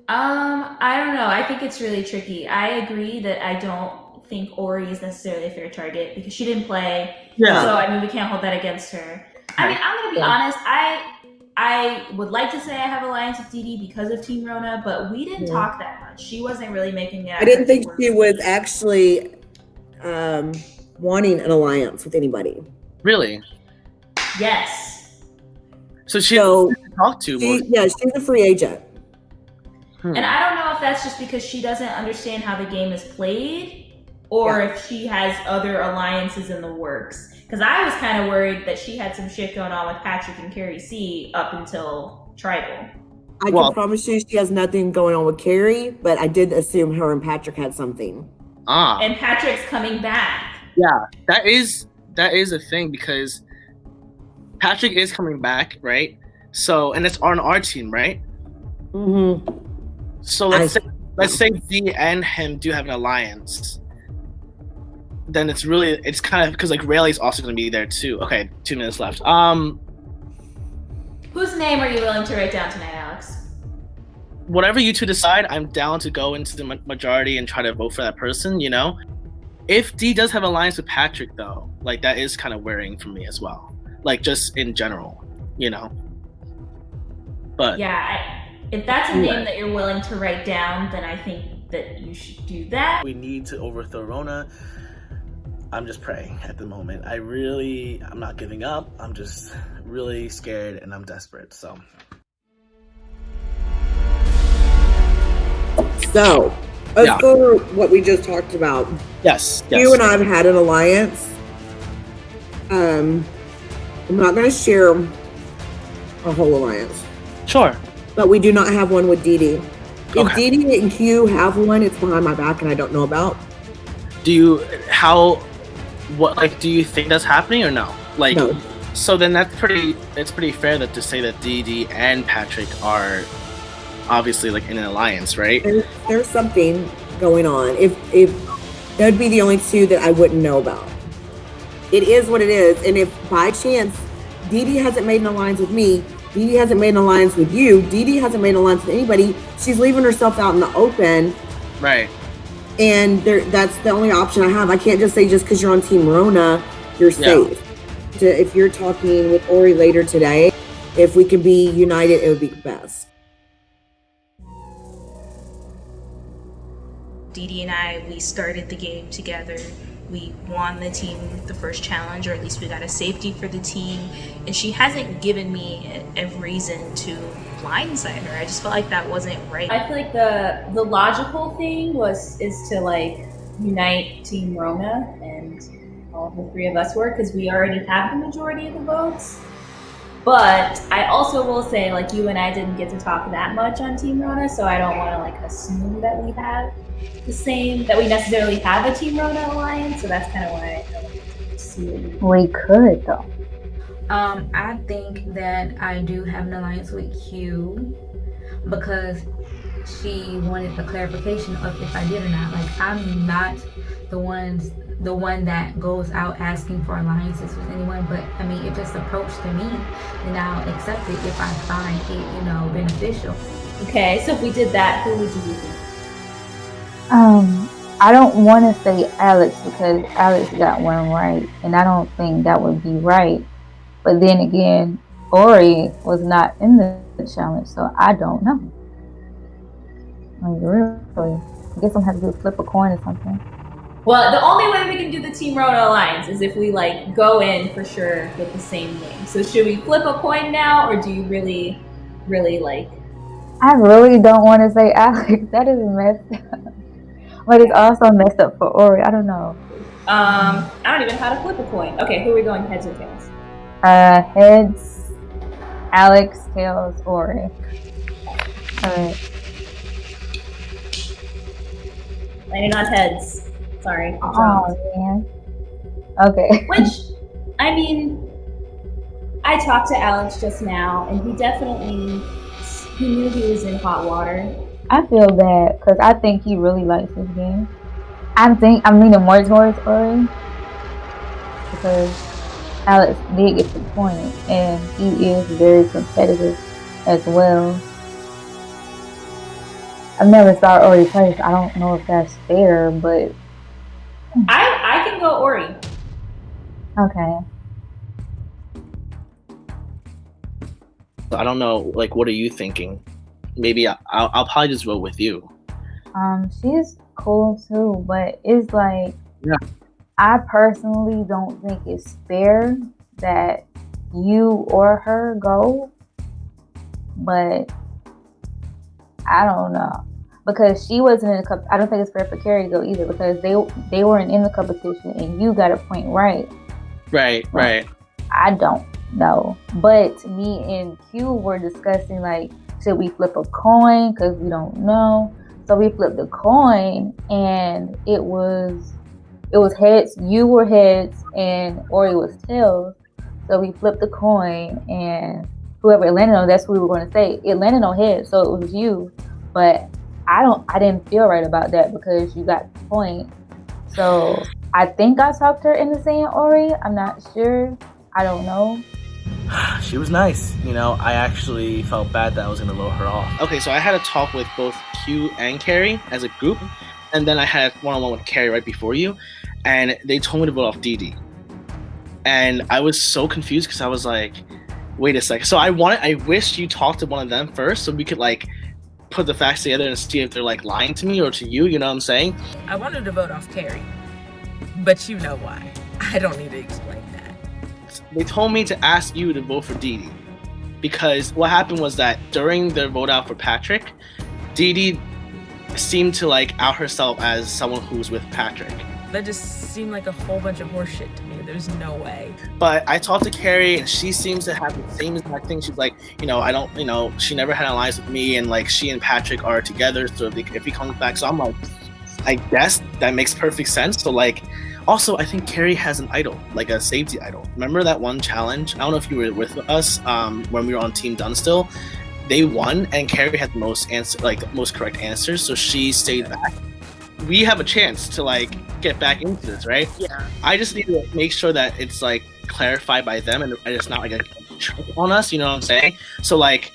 I don't know. I think it's really tricky. I agree that I don't think Ori is necessarily a fair target because she didn't play. Yeah. So I mean, we can't hold that against her. I mean, I'm gonna be honest. I I would like to say I have alliance with Dee Dee because of Team Rona, but we didn't talk that much. She wasn't really making it. I didn't think she was actually wanting an alliance with anybody. Really? Yes. So she's to talk to. Yeah, she's a free agent. And I don't know if that's just because she doesn't understand how the game is played, or if she has other alliances in the works. Because I was kind of worried that she had some shit going on with Patrick and Carrie C up until Tribal. I can promise you she has nothing going on with Carrie, but I did assume her and Patrick had something. And Patrick's coming back. Yeah, that is a thing because Patrick is coming back, right? So, and it's on our team, right? Mm-hmm. So let's say Dee and him do have an alliance. Then it's kind of because like Rayleigh's also going to be there too. Okay, 2 minutes left. Whose name are you willing to write down tonight, Alex? Whatever you two decide, I'm down to go into the majority and try to vote for that person, you know? If Dee does have an alliance with Patrick, though, like, that is kind of worrying for me as well. Like, just in general, you know? But... Yeah, if that's a name that you're willing to write down, then I think that you should do that. We need to overthrow Rona. I'm just praying at the moment. I'm not giving up. I'm just really scared and I'm desperate, so... So, as for what we just talked about, yes, you and I have had an alliance. I'm not going to share a whole alliance. Sure. But we do not have one with Dee Dee. If Okay. Dee Dee and Q have one, it's behind my back and I don't know about. Do you think that's happening or no? Like, no. So then it's pretty fair that to say that Dee Dee and Patrick are obviously like in an alliance, right? There's something going on. If that'd be the only two that I wouldn't know about. It is what it is, and if by chance Dee Dee hasn't made an alliance with me, Dee Dee hasn't made an alliance with you, Dee Dee hasn't made an alliance with anybody, she's leaving herself out in the open. Right. And that's the only option I have. I can't just say just because you're on Team Rona, you're safe. If you're talking with Ori later today, if we can be united, it would be best. Dee Dee and I, we started the game together. We won the team the first challenge, or at least we got a safety for the team. And she hasn't given me a reason to blindside her. I just felt like that wasn't right. I feel like the logical thing is to like unite Team Rona, and all the three of us were, because we already have the majority of the votes. But I also will say, like, you and I didn't get to talk that much on Team Rona, so I don't want to like assume that we have that we necessarily have a Team Rona alliance. So that's kind of why I don't see it. We could though. I think that I do have an alliance with Q because she wanted the clarification of if I did or not. Like, I'm not the one that goes out asking for alliances with anyone, but I mean, if it's approached to me, then I'll accept it if I find it, beneficial. Okay, so if we did that, who would you be thinking? I don't want to say Alex because Alex got one right, and I don't think that would be right. But then again, Ori was not in the challenge, so I don't know. Like, really, I guess I'm gonna have to flip a coin or something. Well, the only way we can do the Team Rona alliance is if we like go in for sure with the same name. So should we flip a coin now, or do you really like? I really don't want to say Alex. That is messed up. But it's also messed up for Ori. I don't know. I don't even know how to flip a coin. Okay, who are we going, heads or tails? Heads, Alex, tails, Ori. Alright. Landing on heads. Sorry. Oh man. Okay. Which, I mean, I talked to Alex just now, and he knew he was in hot water. I feel bad because I think he really likes this game. I'm leaning more towards Ori because Alex did get the point, and he is very competitive as well. I've never saw Ori play, so I don't know if that's fair, but I can go Ori. okay. I don't know, like, what are you thinking? Maybe I'll probably just vote with you. She's cool too, but it's like, yeah. I personally don't think it's fair that you or her go, but I don't know, because she wasn't in the I don't think it's fair for Carrie to go either, because they weren't in the competition and you got a point right. Right. I don't know, but me and Q were discussing, like, should we flip a coin, because we don't know. So we flipped the coin and it was heads. You were heads and Ori was tails. So we flipped the coin and whoever it landed on, that's who we were going to say. It landed on heads, so it was you. But I didn't feel right about that because you got the point. So I think I talked her into saying Ori. I'm not sure. I don't know. She was nice. You know, I actually felt bad that I was going to vote her off. Okay, so I had a talk with both Q and Carrie as a group, and then I had one-on-one with Carrie right before you, and they told me to vote off Dee Dee. And I was so confused because I was like, wait a second. So I wish you talked to one of them first so we could, like, put the facts together and see if they're, like, lying to me or to you, you know what I'm saying? I wanted to vote off Carrie, but you know why. I don't need to explain that. They told me to ask you to vote for Dee Dee because what happened was that during their vote out for Patrick, Dee Dee seemed to, like, out herself as someone who was with Patrick. That just seemed like a whole bunch of horseshit to me. There's no way. But I talked to Carrie and she seems to have the same exact thing. She's like, she never had an alliance with me, and, like, she and Patrick are together, so if he comes back. So I'm like, I guess that makes perfect sense. So, like, also, I think Carrie has an idol, like a safety idol. Remember that one challenge? I don't know if you were with us when we were on Team Dunstill. They won, and Carrie had the most correct answers, so she stayed back. We have a chance to, like, get back into this, right? Yeah. I just need to make sure that it's, like, clarified by them, and it's not like a trick on us. You know what I'm saying? So, like,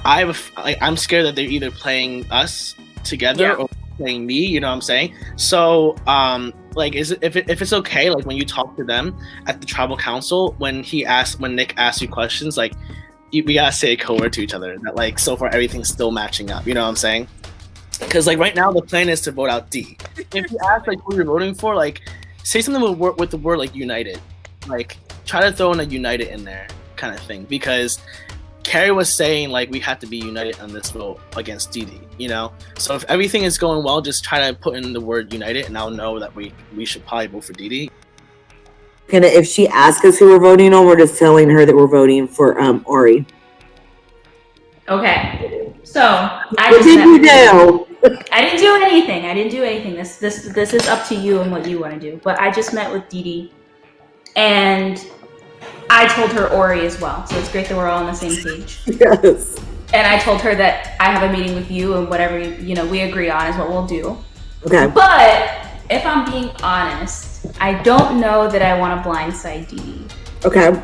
I'm scared that they're either playing us together or playing me. You know what I'm saying? So, like, if it's okay, like, when you talk to them at the tribal council, when Nick asks you questions, like, we gotta say a code word to each other that, like, so far everything's still matching up. You know what I'm saying? Because, like, right now the plan is to vote out D. If you ask, like, who you're voting for, like, say something with the word, like, united. Like, try to throw in a united in there kind of thing. Because Carrie was saying, like, we have to be united on this vote against Dee Dee, you know? So if everything is going well, just try to put in the word united, and I'll know that we should probably vote for Dee Dee. If she asks us who we're voting on, we're just telling her that we're voting for Ori. Okay. So I didn't do anything. This is up to you and what you want to do. But I just met with Dee Dee, and I told her Ori as well. So it's great that we're all on the same page. Yes. And I told her that I have a meeting with you, and whatever we agree on is what we'll do. Okay. But if I'm being honest, I don't know that I want to blindside Dee Dee. Okay.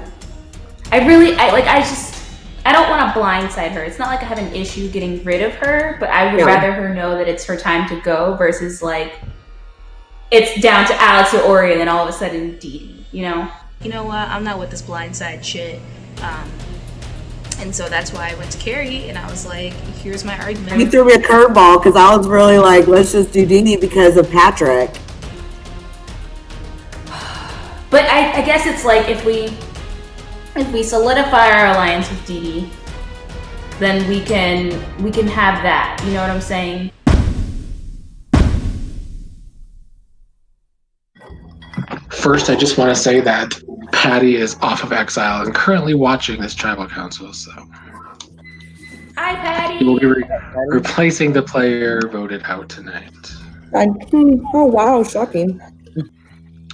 I don't want to blindside her. It's not like I have an issue getting rid of her, but I would rather her know that it's her time to go versus, like, it's down to Alex or Ori and then all of a sudden Dee Dee, you know? You know what? I'm not with this blindside shit. And so that's why I went to Carrie and I was like, here's my argument. You threw me a curveball because I was really like, let's just do Dee Dee because of Patrick. But I guess it's like if we solidify our alliance with Dee Dee, then we can have that. You know what I'm saying? First, I just want to say that Patty is off of Exile and currently watching this tribal council, so hi, Patty. we will be replacing the player voted out tonight. Oh wow, shocking.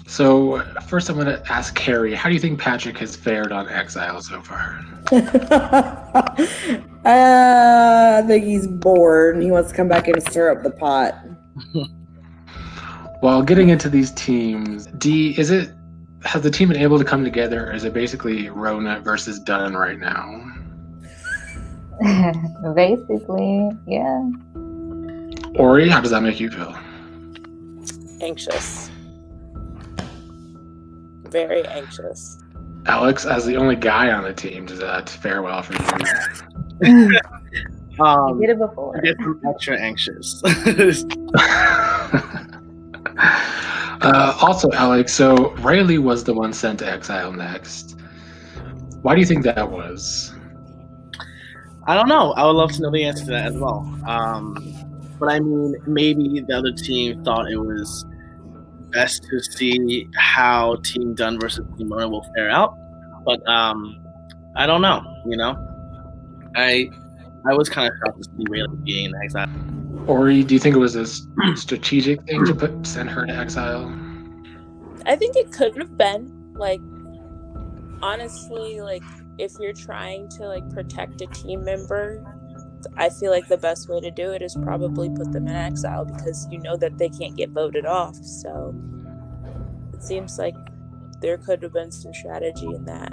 So first I'm going to ask Carrie, how do you think Patrick has fared on Exile so far? I think he's bored and he wants to come back in and stir up the pot. While getting into these teams, has the team been able to come together, or is it basically Rona versus Dunn right now? Basically, yeah. Ori, how does that make you feel? Anxious. Very anxious. Alex, as the only guy on the team, does that fare well for you? You did it before. I guess I'm extra anxious. Also, Alex, so Riley was the one sent to exile next. Why do you think that was? I don't know. I would love to know the answer to that as well. But I mean, maybe the other team thought it was best to see how Team Dunn versus Team Rona will fare out. But I don't know. You know, I was kind of shocked to see Riley being in exile. Ori, do you think it was a strategic thing to send her to exile? I think it could have been, like, honestly, like, if you're trying to, like, protect a team member, I feel like the best way to do it is probably put them in exile, because you know that they can't get voted off. So it seems like there could have been some strategy in that.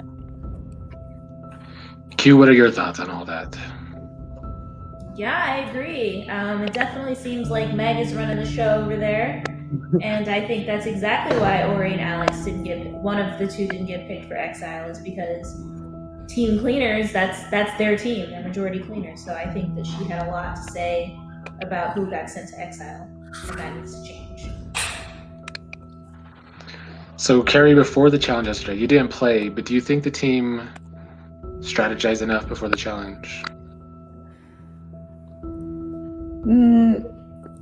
Q, what are your thoughts on all that? Yeah, I agree. It definitely seems like Meg is running the show over there. And I think that's exactly why Ori and Alex one of the two didn't get picked for exile, is because team cleaners, that's their team, they're majority cleaners. So I think that she had a lot to say about who got sent to exile, and that needs to change. So, Carrie, before the challenge yesterday, you didn't play, but do you think the team strategized enough before the challenge?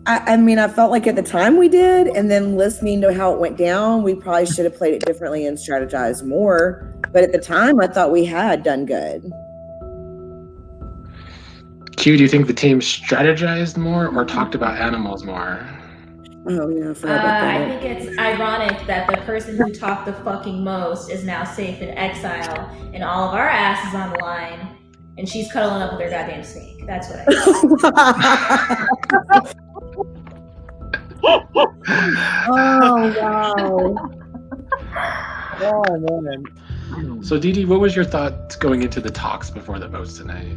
I mean, I felt like at the time we did, and then listening to how it went down, we probably should have played it differently and strategized more. But at the time, I thought we had done good. Q, do you think the team strategized more or talked about animals more? Oh, yeah, I forgot about that. I think it's ironic that the person who talked the fucking most is now safe in exile, and all of our asses on the line, and she's cuddling up with her goddamn snake. That's what I think. Oh, wow. Oh, man. So, Dee Dee, what was your thoughts going into the talks before the votes tonight?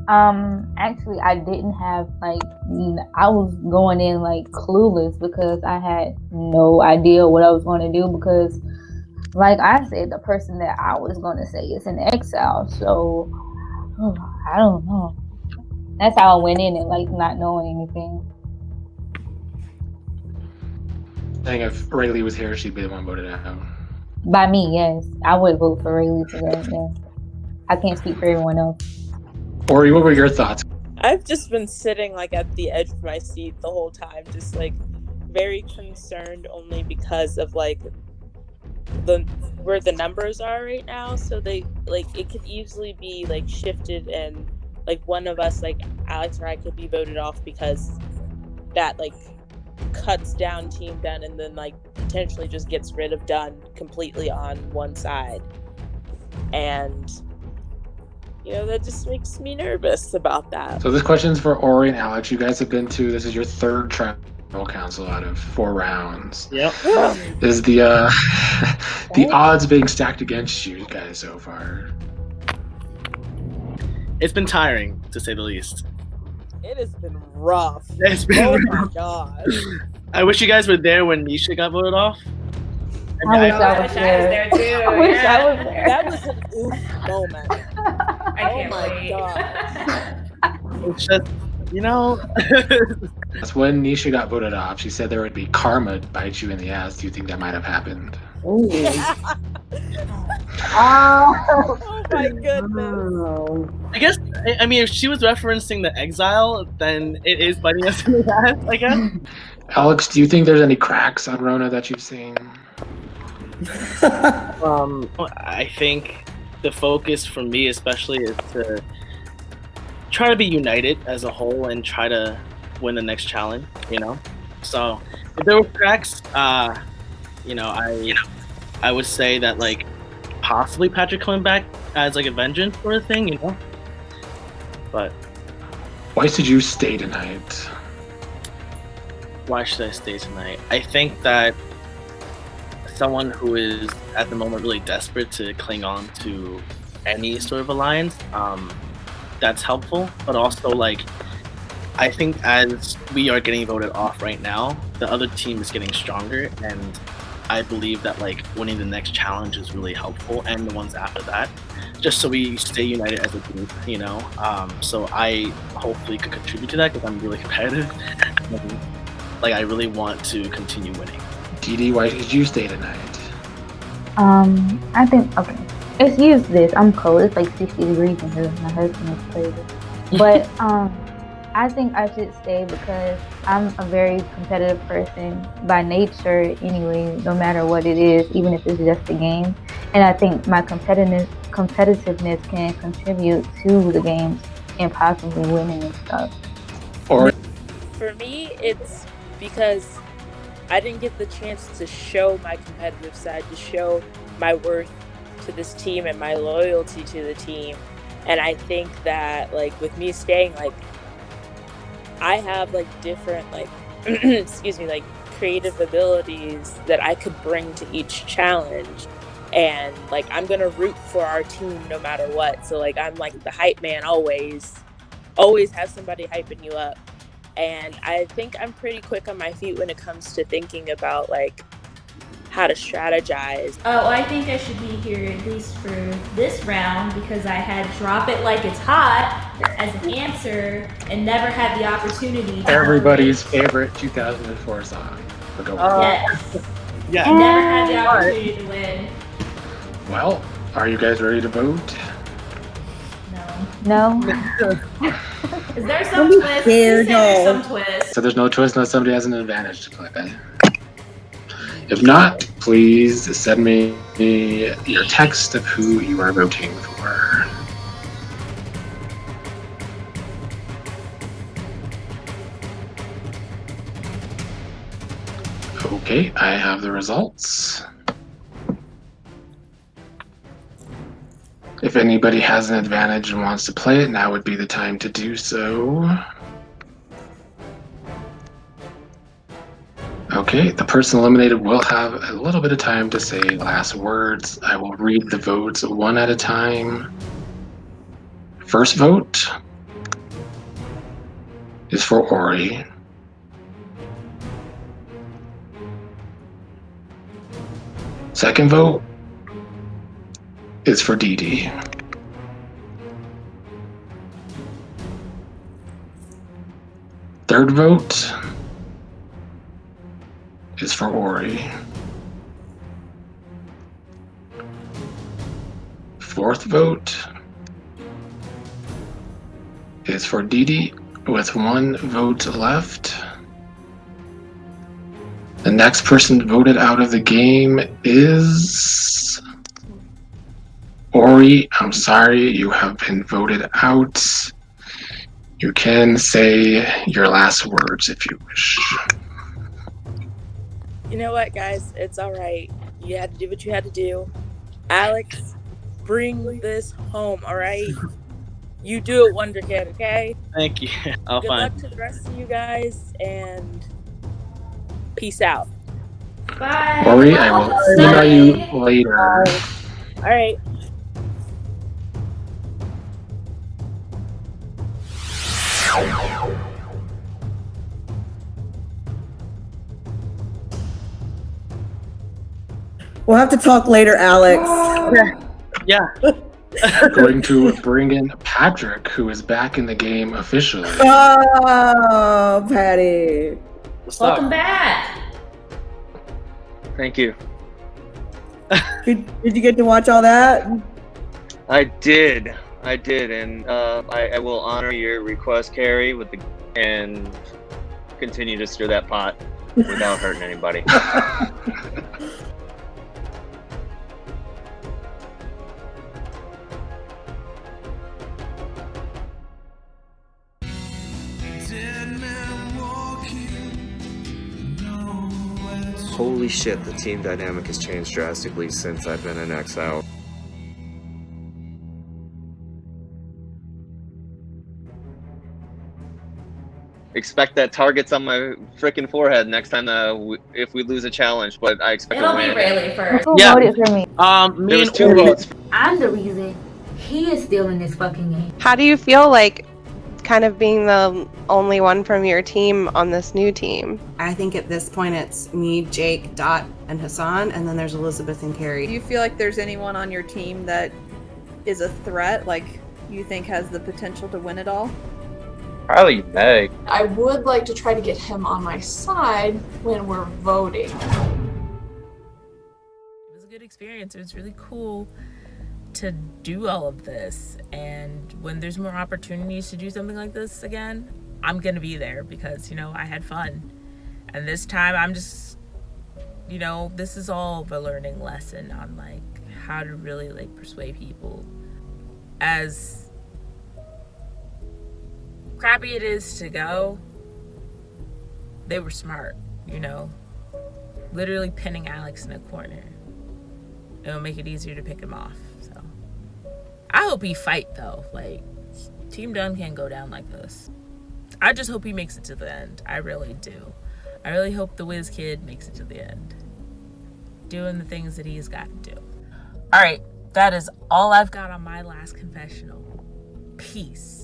Actually, I didn't have, like, I was going in, like, clueless, because I had no idea what I was going to do, because, like I said, the person that I was going to say is in exile, so I don't know. That's how I went in it, like, not knowing anything. I think if Rayleigh was here, she'd be the one voted out. By me, yes. I would vote for Rayleigh for that, yes. I can't speak for everyone else. Ori, what were your thoughts? I've just been sitting, like, at the edge of my seat the whole time, just, like, very concerned, only because of, like, where the numbers are right now. So they, like, it could easily be, like, shifted, and, like, one of us, like Alex or I, could be voted off, because that, like, cuts down Team Dunn, and then, like, potentially just gets rid of Dunn completely on one side. And, you know, that just makes me nervous about that. So this question's for Ori and Alex. You guys have been to, this is your third tribal council out of 4 rounds. Yep. Is the the odds being stacked against you guys so far? It's been tiring, to say the least. It has been rough. It's been oh rough. My god. I wish you guys were there when Nisha got voted off. I wish I was there too. I wish I was there. That was an oof moment. I can't wait. God. It's just, you know. That's when Nisha got voted off. She said there would be karma to bite you in the ass. Do you think that might have happened? Oh my goodness. I guess, I mean, if she was referencing the exile, then it is biting us in the ass, I guess. Alex, do you think there's any cracks on Rona that you've seen? I think the focus for me especially is to try to be united as a whole and try to win the next challenge, you know? So if there were cracks, you know, I would say that, like, possibly Patrick coming back as, like, a vengeance sort of thing, you know? But why should you stay tonight? Why should I stay tonight? I think that someone who is at the moment really desperate to cling on to any sort of alliance, that's helpful. But also, like, I think as we are getting voted off right now, the other team is getting stronger, and I believe that like winning the next challenge is really helpful, and the ones after that, just so we stay united as a group, you know. So I hopefully could contribute to that because I'm really competitive. And, like I really want to continue winning. DD, why did you stay tonight? I think, okay, excuse this, I'm cold. It's like 60 degrees in here. My husband is crazy. But I think I should stay because I'm a very competitive person by nature anyway, no matter what it is, even if it's just a game. And I think my competitiveness can contribute to the games and possibly winning and stuff. For me, it's because I didn't get the chance to show my competitive side, to show my worth to this team and my loyalty to the team. And I think that, like, with me staying, like, I have, like, different, like, excuse me, like, creative abilities that I could bring to each challenge. And, like, I'm going to root for our team no matter what. So, like, I'm, like, the hype man always have somebody hyping you up. And I think I'm pretty quick on my feet when it comes to thinking about, like, how to strategize. Oh, I think I should be here at least for this round because I had Drop It Like It's Hot as an answer and never had the opportunity to Everybody's favorite 2004 song. Yes. Yeah. And never had the opportunity to win. Well, are you guys ready to vote? No. Is there some twist? Please say there's some twist. So there's no twist unless somebody has an advantage to play. If not, please send me your text of who you are voting for. Okay, I have the results. If anybody has an advantage and wants to play it, now would be the time to do so. Okay, the person eliminated will have a little bit of time to say last words. I will read the votes one at a time. First vote is for Ori. Second vote is for Dee Dee. Third vote is for Ori. Fourth vote is for Dee Dee with one vote left. The next person voted out of the game is Ori. I'm sorry, you have been voted out. You can say your last words if you wish. You know what, guys? It's all right. You had to do what you had to do. Alex, bring this home, all right? You do it, Wonder Kid, okay? Thank you. I'll Good find. luck to the rest of you guys, and peace out. Bye. Ori, I will email you later. All right. We'll have to talk later, Alex. Yeah. Going to bring in Patrick, who is back in the game officially. Oh, Patty. Welcome back. Thank you. Did you get to watch all that? I did, and I will honor your request, Carrie, and continue to stir that pot without hurting anybody. Holy shit, the team dynamic has changed drastically since I've been in Exile. Expect that target's on my freaking forehead next time if we lose a challenge, but I expect It'll to be win. Rayleigh first. Who voted for me? There was 2 votes. I'm the reason he is still in this fucking game. How do you feel like kind of being the only one from your team on this new team? I think at this point it's me, Jake, Dot, and Hassan, and then there's Elizabeth and Carrie. Do you feel like there's anyone on your team that is a threat, like you think has the potential to win it all? Probably Meg. I would like to try to get him on my side when we're voting. It was a good experience. It was really cool to do all of this, and when there's more opportunities to do something like this again, I'm gonna be there because, you know, I had fun. And this time I'm just, you know, this is all of a learning lesson on like how to really like persuade people. As crappy it is to go, they were smart, you know, literally pinning Alex in a corner. It'll make it easier to pick him off. So I hope he fight though. Like, Team Dunn can't go down like this. I just hope he makes it to the end. I really do. I really hope the Wiz Kid makes it to the end, doing the things that he's got to do. All right, that is all I've got on my last confessional. Peace.